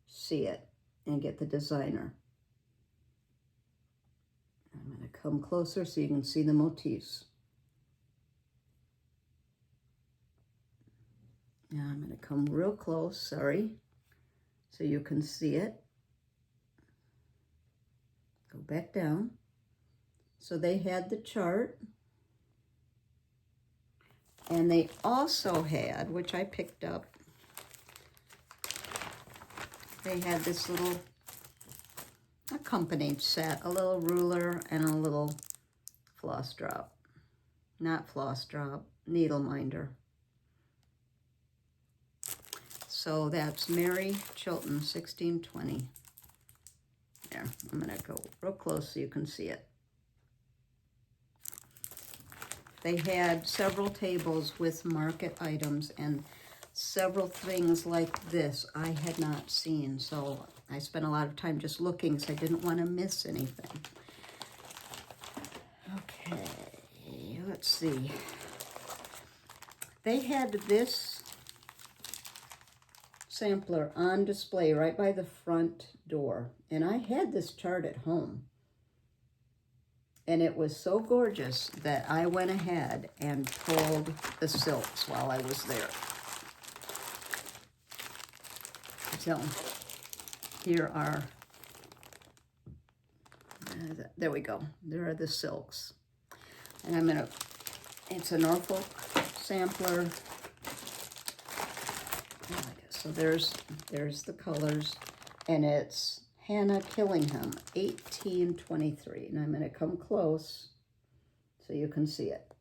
see it and get the designer. I'm going to come closer so you can see the motifs. Now I'm going to come real close, sorry, so you can see it. Go back down. So they had the chart, and they also had, which I picked up, they had this little accompanied set, a little ruler and a little floss drop. Not floss drop, needle minder. So that's Mary Chilton, 1620. There, I'm going to go real close so you can see it. They had several tables with Market items and several things like this I had not seen. So I spent a lot of time just looking, so I didn't want to miss anything. Okay, let's see. They had this sampler on display right by the front door, and I had this chart at home, and it was so gorgeous that I went ahead and pulled the silks while I was there. So here are, there we go, there are the silks, and I'm gonna, it's a Norfolk sampler. So there's the colors, and it's Hannah Killington, 1823. And I'm going to come close so you can see it.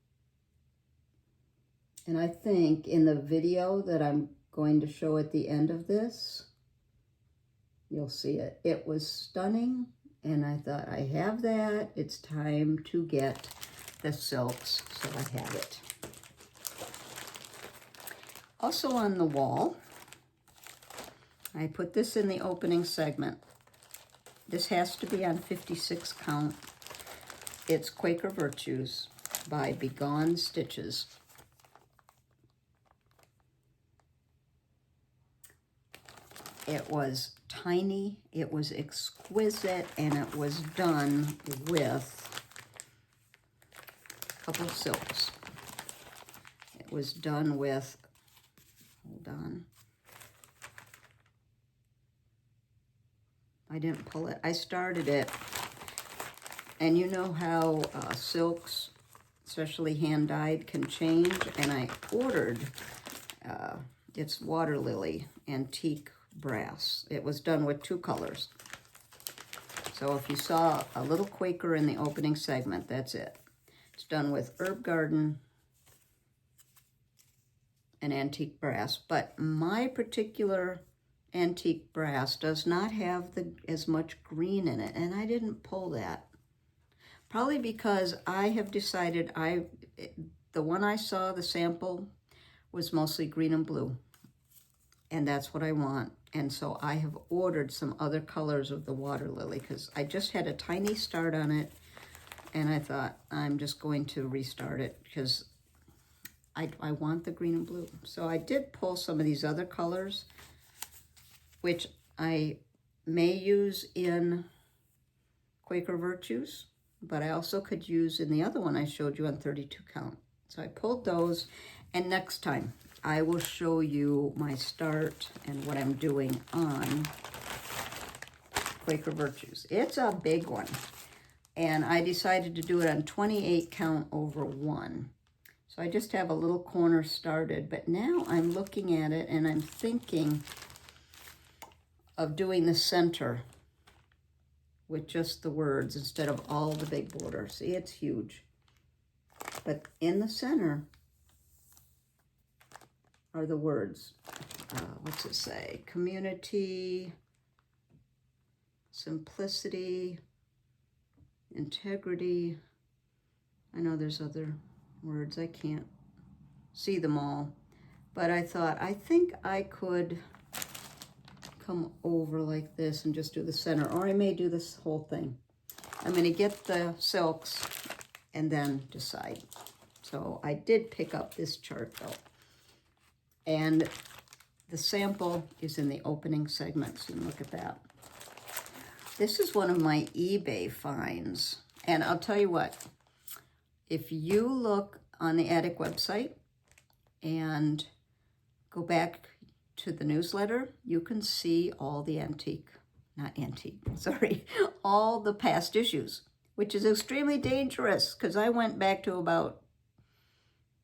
And I think in the video that I'm going to show at the end of this, you'll see it. It was stunning, and I thought, I have that. It's time to get the silks, so I have it. Also on the wall, I put this in the opening segment. This has to be on 56 count. It's Quaker Virtues by Begone Stitches. It was tiny, it was exquisite, and it was done with a couple of silks. It was done with, hold on, I didn't pull it. I started it, and you know how silks, especially hand-dyed, can change, and I ordered It's Water Lily Antique Brass. It was done with 2 colors. So if you saw a little Quaker in the opening segment, that's it. It's done with Herb Garden and Antique Brass. But my particular Antique Brass does not have as much green in it, and I didn't pull that. Probably because I have decided the one I saw, the sample, was mostly green and blue. And that's what I want. And so I have ordered some other colors of the Water Lily because I just had a tiny start on it. And I thought, I'm just going to restart it because I want the green and blue. So I did pull some of these other colors, which I may use in Quaker Virtues, but I also could use in the other one I showed you on 32 count. So I pulled those, and next time I will show you my start and what I'm doing on Quaker Virtues. It's a big one, and I decided to do it on 28 count over 1. So I just have a little corner started, but now I'm looking at it and I'm thinking of doing the center with just the words instead of all the big border. See, it's huge. But in the center are the words. What's it say? Community, simplicity, integrity. I know there's other words. I can't see them all. But I thought, I think I could come over like this and just do the center, or I may do this whole thing. I'm going to get the silks and then decide. So I did pick up this chart though, and the sample is in the opening segment, so you can look at that. This is one of my eBay finds, and I'll tell you what, if you look on the Attic website and go back to the newsletter, you can see all the all the past issues, which is extremely dangerous because I went back to about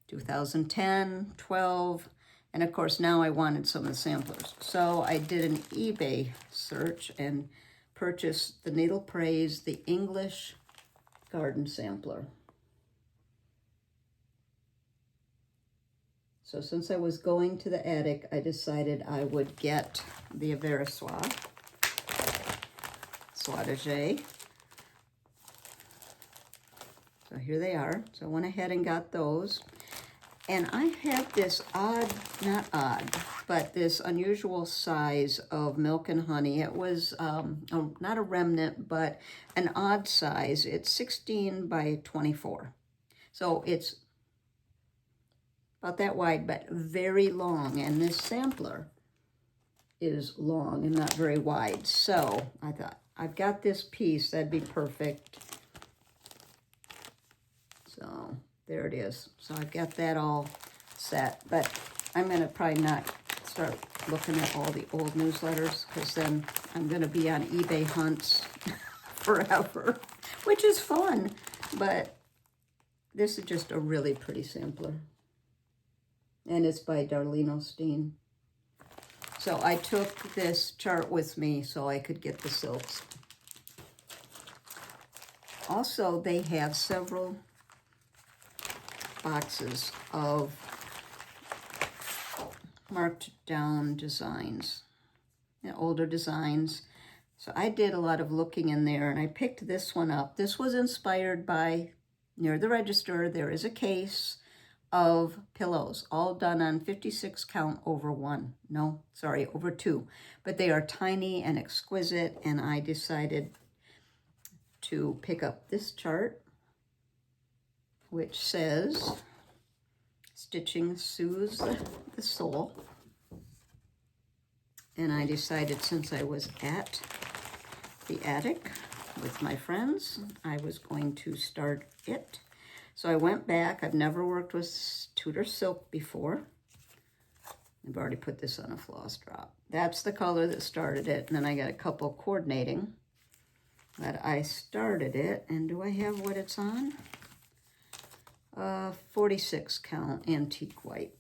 2010, 12, and of course now I wanted some of the samplers. So I did an eBay search and purchased the Needle Praise, the English Garden Sampler. So since I was going to the attic, I decided I would get the Aversois, Soitage. So here they are. So I went ahead and got those. And I have this not odd, but this unusual size of Milk and Honey. It was not a remnant, but an odd size. It's 16 by 24. So it's about that wide, but very long. And this sampler is long and not very wide. So I thought, I've got this piece, that'd be perfect. So there it is. So I've got that all set, but I'm gonna probably not start looking at all the old newsletters because then I'm gonna be on eBay hunts forever, which is fun, but this is just a really pretty sampler. And it's by Darlene Osteen. So I took this chart with me so I could get the silks. Also, they have several boxes of marked down designs, older designs. So I did a lot of looking in there and I picked this one up. This was inspired by, near the register, there is a case of pillows, all done on 56 count over 1. No, sorry, over 2. But they are tiny and exquisite, and I decided to pick up this chart, which says, Stitching Soothes the Soul. And I decided since I was at the attic with my friends, I was going to start it. So I went back. I've never worked with Tudor silk before. I've already put this on a floss drop. That's the color that started it. And then I got a couple coordinating. But I started it. And do I have what it's on? 46 count antique white.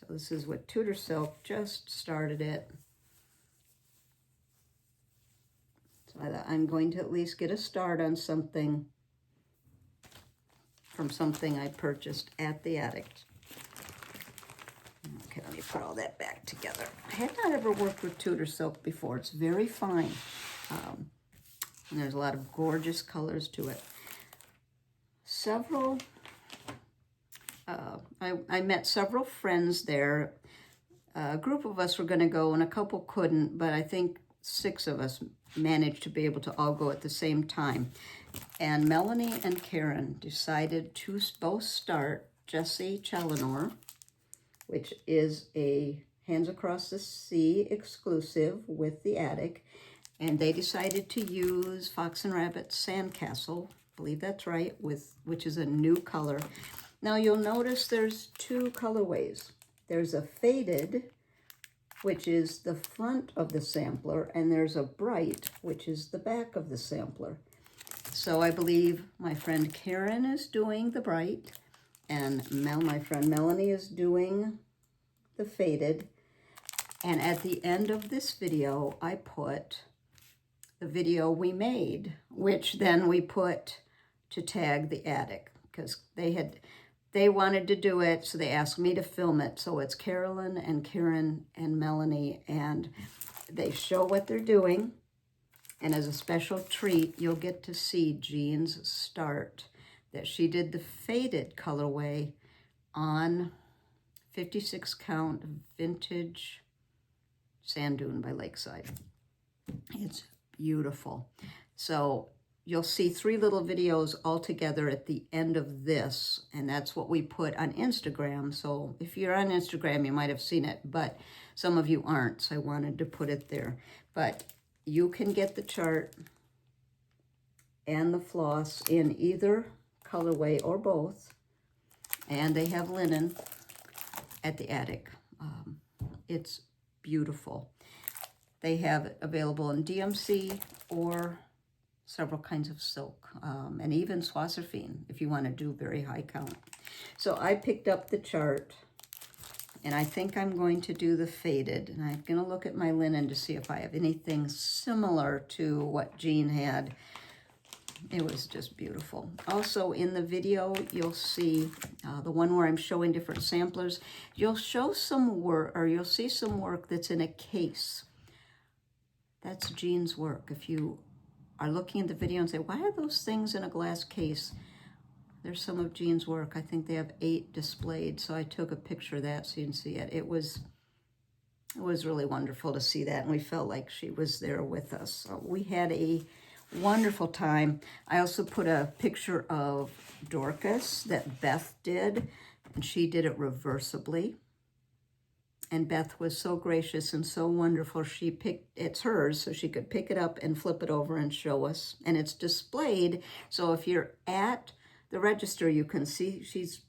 So this is with Tudor Silk, just started it. So I thought I'm going to at least get a start on something from something I purchased at the Attic. Okay, let me put all that back together. I had not ever worked with Tudor Silk before. It's very fine. And there's a lot of gorgeous colors to it. I met several friends there. A group of us were going to go and a couple couldn't, but I think 6 of us managed to be able to all go at the same time. And Melanie and Karen decided to both start Jessie Challenor, which is a Hands Across the Sea exclusive with the Attic. And they decided to use Fox and Rabbit Sandcastle, I believe that's right, which is a new color. Now you'll notice there's 2 colorways. There's a faded, which is the front of the sampler, and there's a bright, which is the back of the sampler. So I believe my friend Karen is doing the bright, and my friend Melanie is doing the faded. And at the end of this video, I put the video we made, which then we put to tag the Attic, because they wanted to do it, so they asked me to film it. So it's Carolyn and Karen and Melanie, and they show what they're doing. And as a special treat, you'll get to see Jean's start, that she did the faded colorway on 56 count vintage sand dune by Lakeside. It's beautiful. So you'll see 3 little videos all together at the end of this, and that's what we put on Instagram. So if you're on Instagram, you might have seen it, but some of you aren't, so I wanted to put it there. But you can get the chart and the floss in either colorway or both, and they have linen at the Attic. It's beautiful. They have it available in DMC or several kinds of silk, and even Swasserfine if you want to do very high count. So I picked up the chart, and I think I'm going to do the faded, and I'm going to look at my linen to see if I have anything similar to what Jean had. It was just beautiful. Also in the video, you'll see the one where I'm showing different samplers. You'll show some work, or you'll see some work that's in a case. That's Jean's work. If you are looking at the video and say, why are those things in a glass case? There's some of Jean's work. I think they have 8 displayed, so I took a picture of that so you can see it. It was really wonderful to see that, and we felt like she was there with us. So we had a wonderful time. I also put a picture of Dorcas that Beth did, and she did it reversibly. And Beth was so gracious and so wonderful. It's hers, so she could pick it up and flip it over and show us. And it's displayed, so if you're at the register, you can see, she's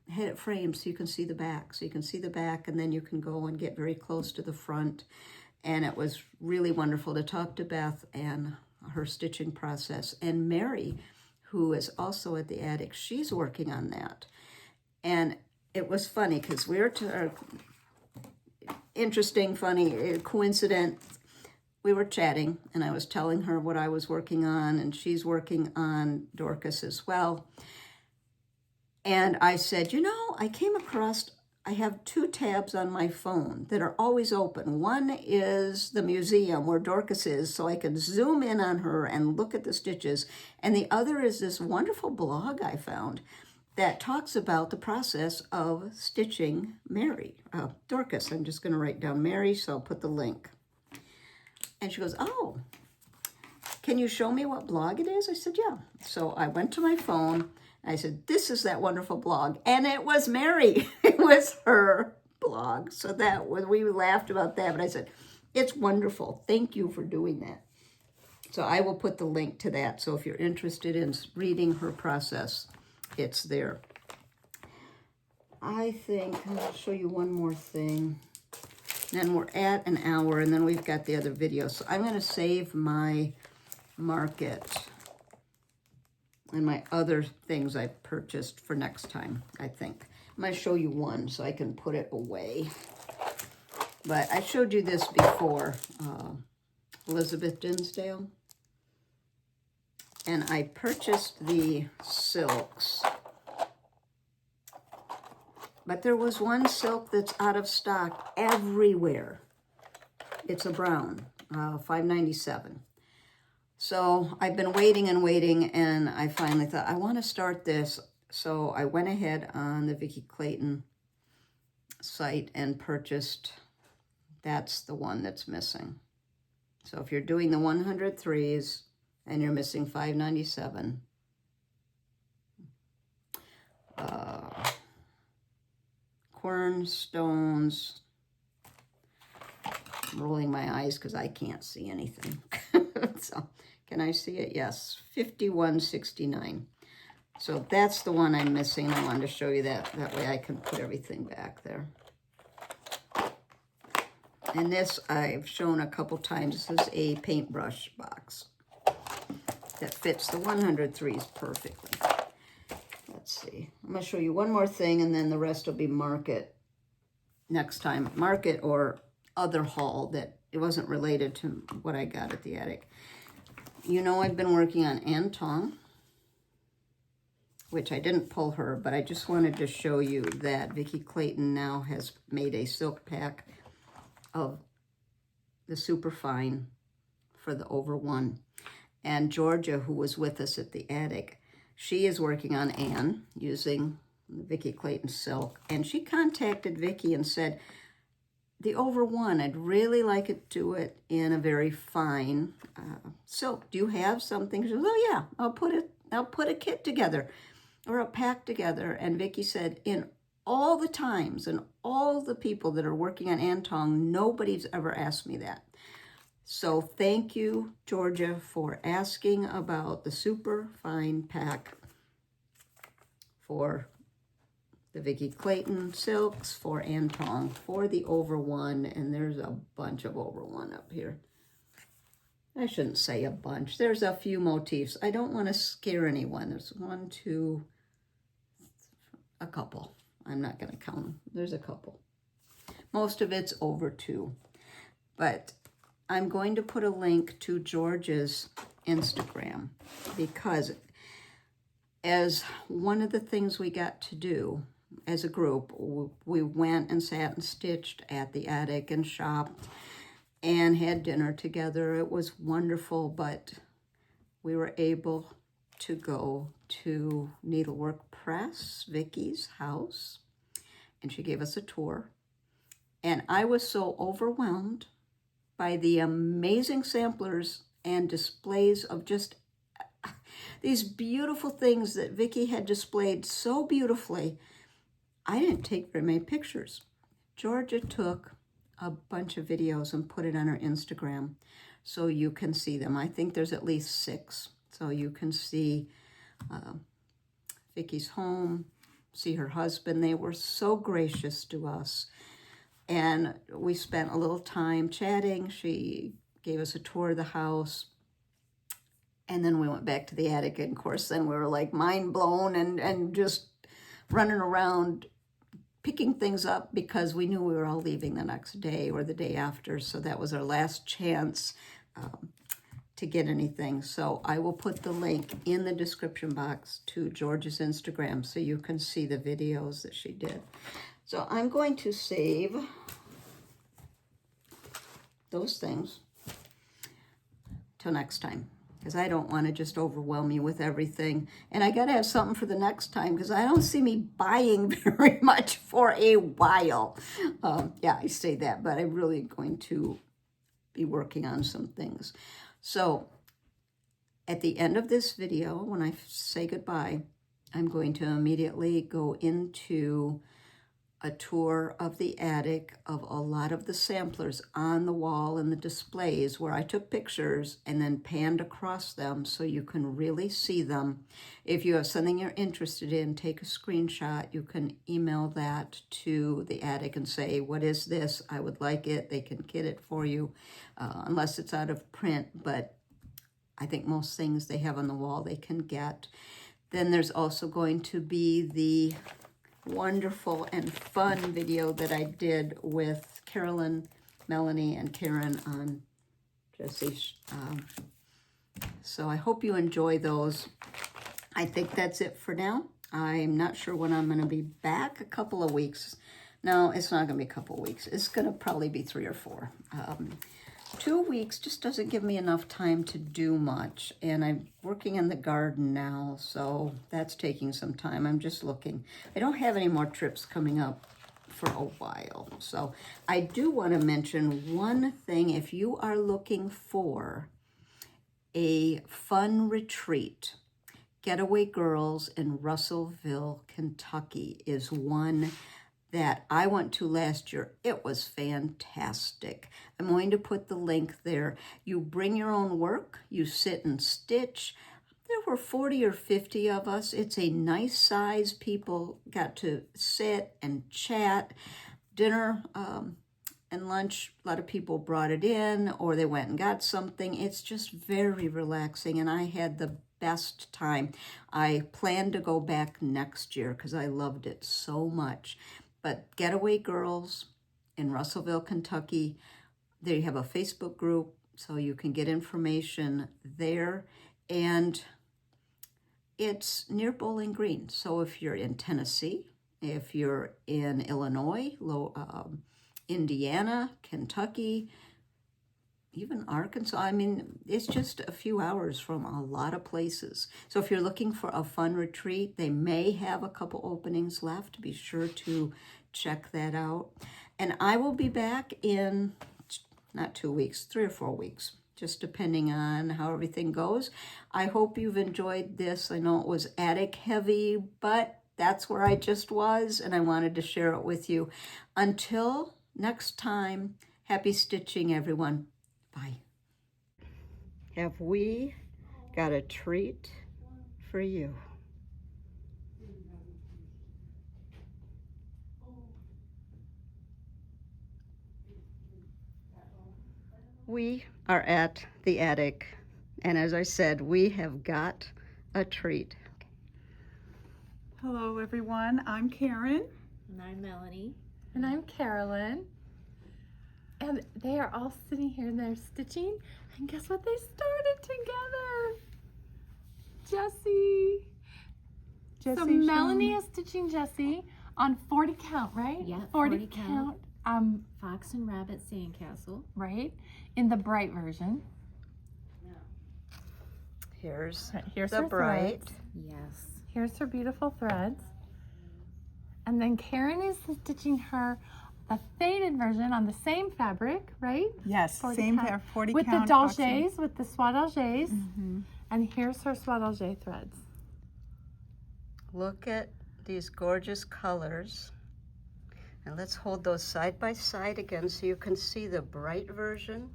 had it framed so you can see the back. So you can see the back, and then you can go and get very close to the front. And it was really wonderful to talk to Beth and her stitching process. And Mary, who is also at the Attic, she's working on that. And it was funny because we were interesting, funny, coincident. We were chatting, and I was telling her what I was working on, and she's working on Dorcas as well. And I said, you know, I came across, I have 2 tabs on my phone that are always open. One is the museum where Dorcas is, so I can zoom in on her and look at the stitches. And the other is this wonderful blog I found that talks about the process of stitching Dorcas. I'm just going to write down Mary, so I'll put the link. And she goes, oh, can you show me what blog it is? I said, yeah. So I went to my phone, and I said, this is that wonderful blog. And it was Mary. It was her blog. So we laughed about that, but I said, it's wonderful. Thank you for doing that. So I will put the link to that. So if you're interested in reading her process, it's there. I think I'll show you one more thing. Then we're at an hour, and then we've got the other video. So I'm going to save my market and my other things I purchased for next time, I think. I'm going to show you one so I can put it away. But I showed you this before, Elizabeth Dinsdale. And I purchased the silks. But there was one silk that's out of stock everywhere. It's a brown, $5.97. So I've been waiting and waiting, and I finally thought, I want to start this. So I went ahead on the Vicki Clayton site and purchased, that's the one that's missing. So if you're doing the 103s and you're missing $5.97, cornstones, I'm rolling my eyes because I can't see anything. So can I see it? Yes, $51.69. So that's the one I'm missing. I wanted to show you that. That way I can put everything back there. And this I've shown a couple times. This is a paintbrush box that fits the 103s perfectly. Let's see. I'm going to show you one more thing, and then the rest will be Market next time. Market or other haul that it wasn't related to what I got at the attic. You know, I've been working on Ann Tong, which I didn't pull her, but I just wanted to show you that Vicki Clayton now has made a silk pack of the Superfine for the over one. And Georgia, who was with us at the attic, she is working on Anne using Vicki Clayton silk. And she contacted Vicki and said, the over one, I'd really like to do it in a very fine silk. Do you have something? She said, oh yeah, I'll put a kit together or a pack together. And Vicki said, in all the times and all the people that are working on Ann Tong, nobody's ever asked me that. So thank you, Georgia, for asking about the super fine pack for the Vicki Clayton silks for Ann Tong for the over one. And there's a bunch of over one up here. I shouldn't say a bunch. There's a few motifs. I don't want to scare anyone. There's one, two, a couple. I'm not going to count them. There's a couple. Most of it's over two. But I'm going to put a link to George's Instagram because as one of the things we got to do as a group, we went and sat and stitched at the attic and shopped and had dinner together. It was wonderful, but we were able to go to Needlework Press, Vicki's house, and she gave us a tour. And I was so overwhelmed by the amazing samplers and displays of just these beautiful things that Vicki had displayed so beautifully. I didn't take very many pictures. Georgia took a bunch of videos and put it on her Instagram so you can see them. I think there's at least 6. So you can see Vicki's home, see her husband. They were so gracious to us. And we spent a little time chatting. She gave us a tour of the house. And then we went back to the attic. And of course, then we were like mind blown and just running around picking things up because we knew we were all leaving the next day or the day after. So that was our last chance to get anything. So I will put the link in the description box to George's Instagram so you can see the videos that she did. So I'm going to save those things till next time because I don't want to just overwhelm you with everything. And I got to have something for the next time because I don't see me buying very much for a while. Yeah, I say that, but I'm really going to be working on some things. So at the end of this video, when I say goodbye, I'm going to immediately go into a tour of the attic of a lot of the samplers on the wall and the displays where I took pictures and then panned across them so you can really see them. If you have something you're interested in, take a screenshot. You can email that to the attic and say, what is this? I would like it. They can kit it for you, unless it's out of print, but I think most things they have on the wall they can get. Then there's also going to be the wonderful and fun video that I did with Carolyn, Melanie, and Karen on Jesse's. So I hope you enjoy those. I think that's it for now. I'm not sure when I'm going to be back. A couple of weeks. No, it's not going to be a couple of weeks. It's going to probably be 3 or 4. 2 weeks just doesn't give me enough time to do much. And I'm working in the garden now, so that's taking some time. I'm just looking. I don't have any more trips coming up for a while. So I do want to mention one thing. If you are looking for a fun retreat, Getaway Girls in Russellville, Kentucky is one that I went to last year. It was fantastic. I'm going to put the link there. You bring your own work, you sit and stitch. There were 40 or 50 of us. It's a nice size. People got to sit and chat. Dinner and lunch, a lot of people brought it in or they went and got something. It's just very relaxing, and I had the best time. I plan to go back next year because I loved it so much. But Getaway Girls in Russellville, Kentucky, they have a Facebook group, so you can get information there. And it's near Bowling Green. So if you're in Tennessee, if you're in Illinois, Indiana, Kentucky, even Arkansas, I mean, it's just a few hours from a lot of places. So if you're looking for a fun retreat, they may have a couple openings left. Be sure to check that out. And I will be back in not 2 weeks, 3 or 4 weeks, just depending on how everything goes. I hope you've enjoyed this. I know it was attic heavy, but that's where I just was, and I wanted to share it with you. Until next time, happy stitching, everyone. Bye. Have we got a treat for you? We are at the attic, and as I said, we have got a treat. Hello everyone, I'm Karen. And I'm Melanie. And I'm Carolyn. And they are all sitting here and they're stitching. And guess what? They started together. Jessie. So Melanie is stitching Jessie on 40 count, right? Yeah, 40 count. Fox and Rabbit Sandcastle. Right? In the bright version. Here's Here's the her bright. threads. Yes. Here's her beautiful threads. And then Karen is stitching her a faded version on the same fabric, right? Yes, 40 same count. pair, 40 with count. the dangers, with the soie dangers. Mm-hmm. And here's her soie danger threads. Look at these gorgeous colors. And let's hold those side by side again so you can see the bright version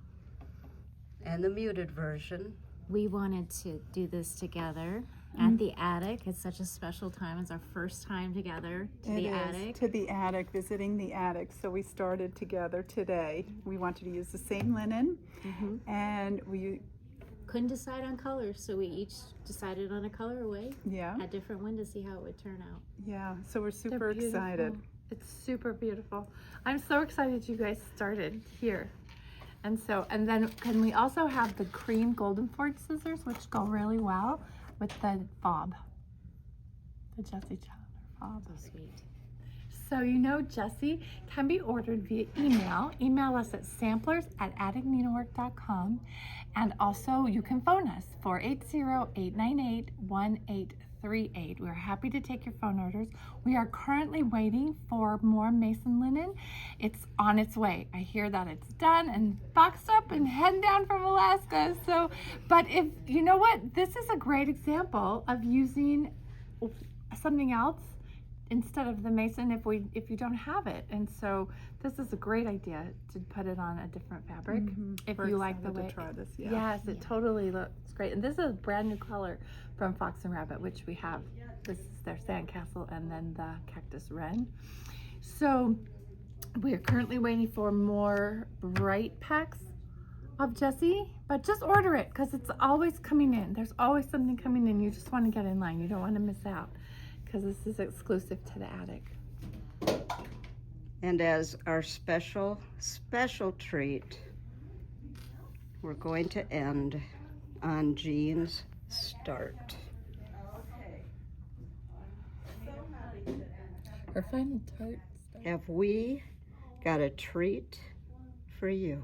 and the muted version. We wanted to do this together at the attic. It's such a special time. It's our first time together to the attic. To the attic, visiting the attic. So we started together today. We wanted to use the same linen, and we Couldn't decide on colors, so we each decided on a colorway yeah, at different one to see how it would turn out. yeah. So we're super They're beautiful. excited. It's super beautiful. I'm so excited you guys started here. And then can we also have the cream golden forge scissors, which go really well with the fob, the Jessie Chandler fob. So sweet. So you know Jessie can be ordered via email. Email us at samplers@atticneedlework.com, and also you can phone us 480-898-1838. We're happy to take your phone orders. We are currently waiting for more mason linen. It's on its way. I hear that it's done and boxed up and heading down from Alaska. So, but if you know what, this is a great example of using something else instead of the mason if you don't have it. And so this is a great idea to put it on a different fabric if We're you like the excited way to try this. Yeah. yes, it totally looks great. And this is a brand new color from Fox and Rabbit, which we have. This is their sandcastle and then the cactus wren. So we are currently waiting for more bright packs of Jessie, but just order it because it's always coming in. There's always something coming in. You just want to get in line. You don't want to miss out. because this is exclusive to the attic. And as our special treat, we're going to end on Jean's start. Her final tart. Have we got a treat for you?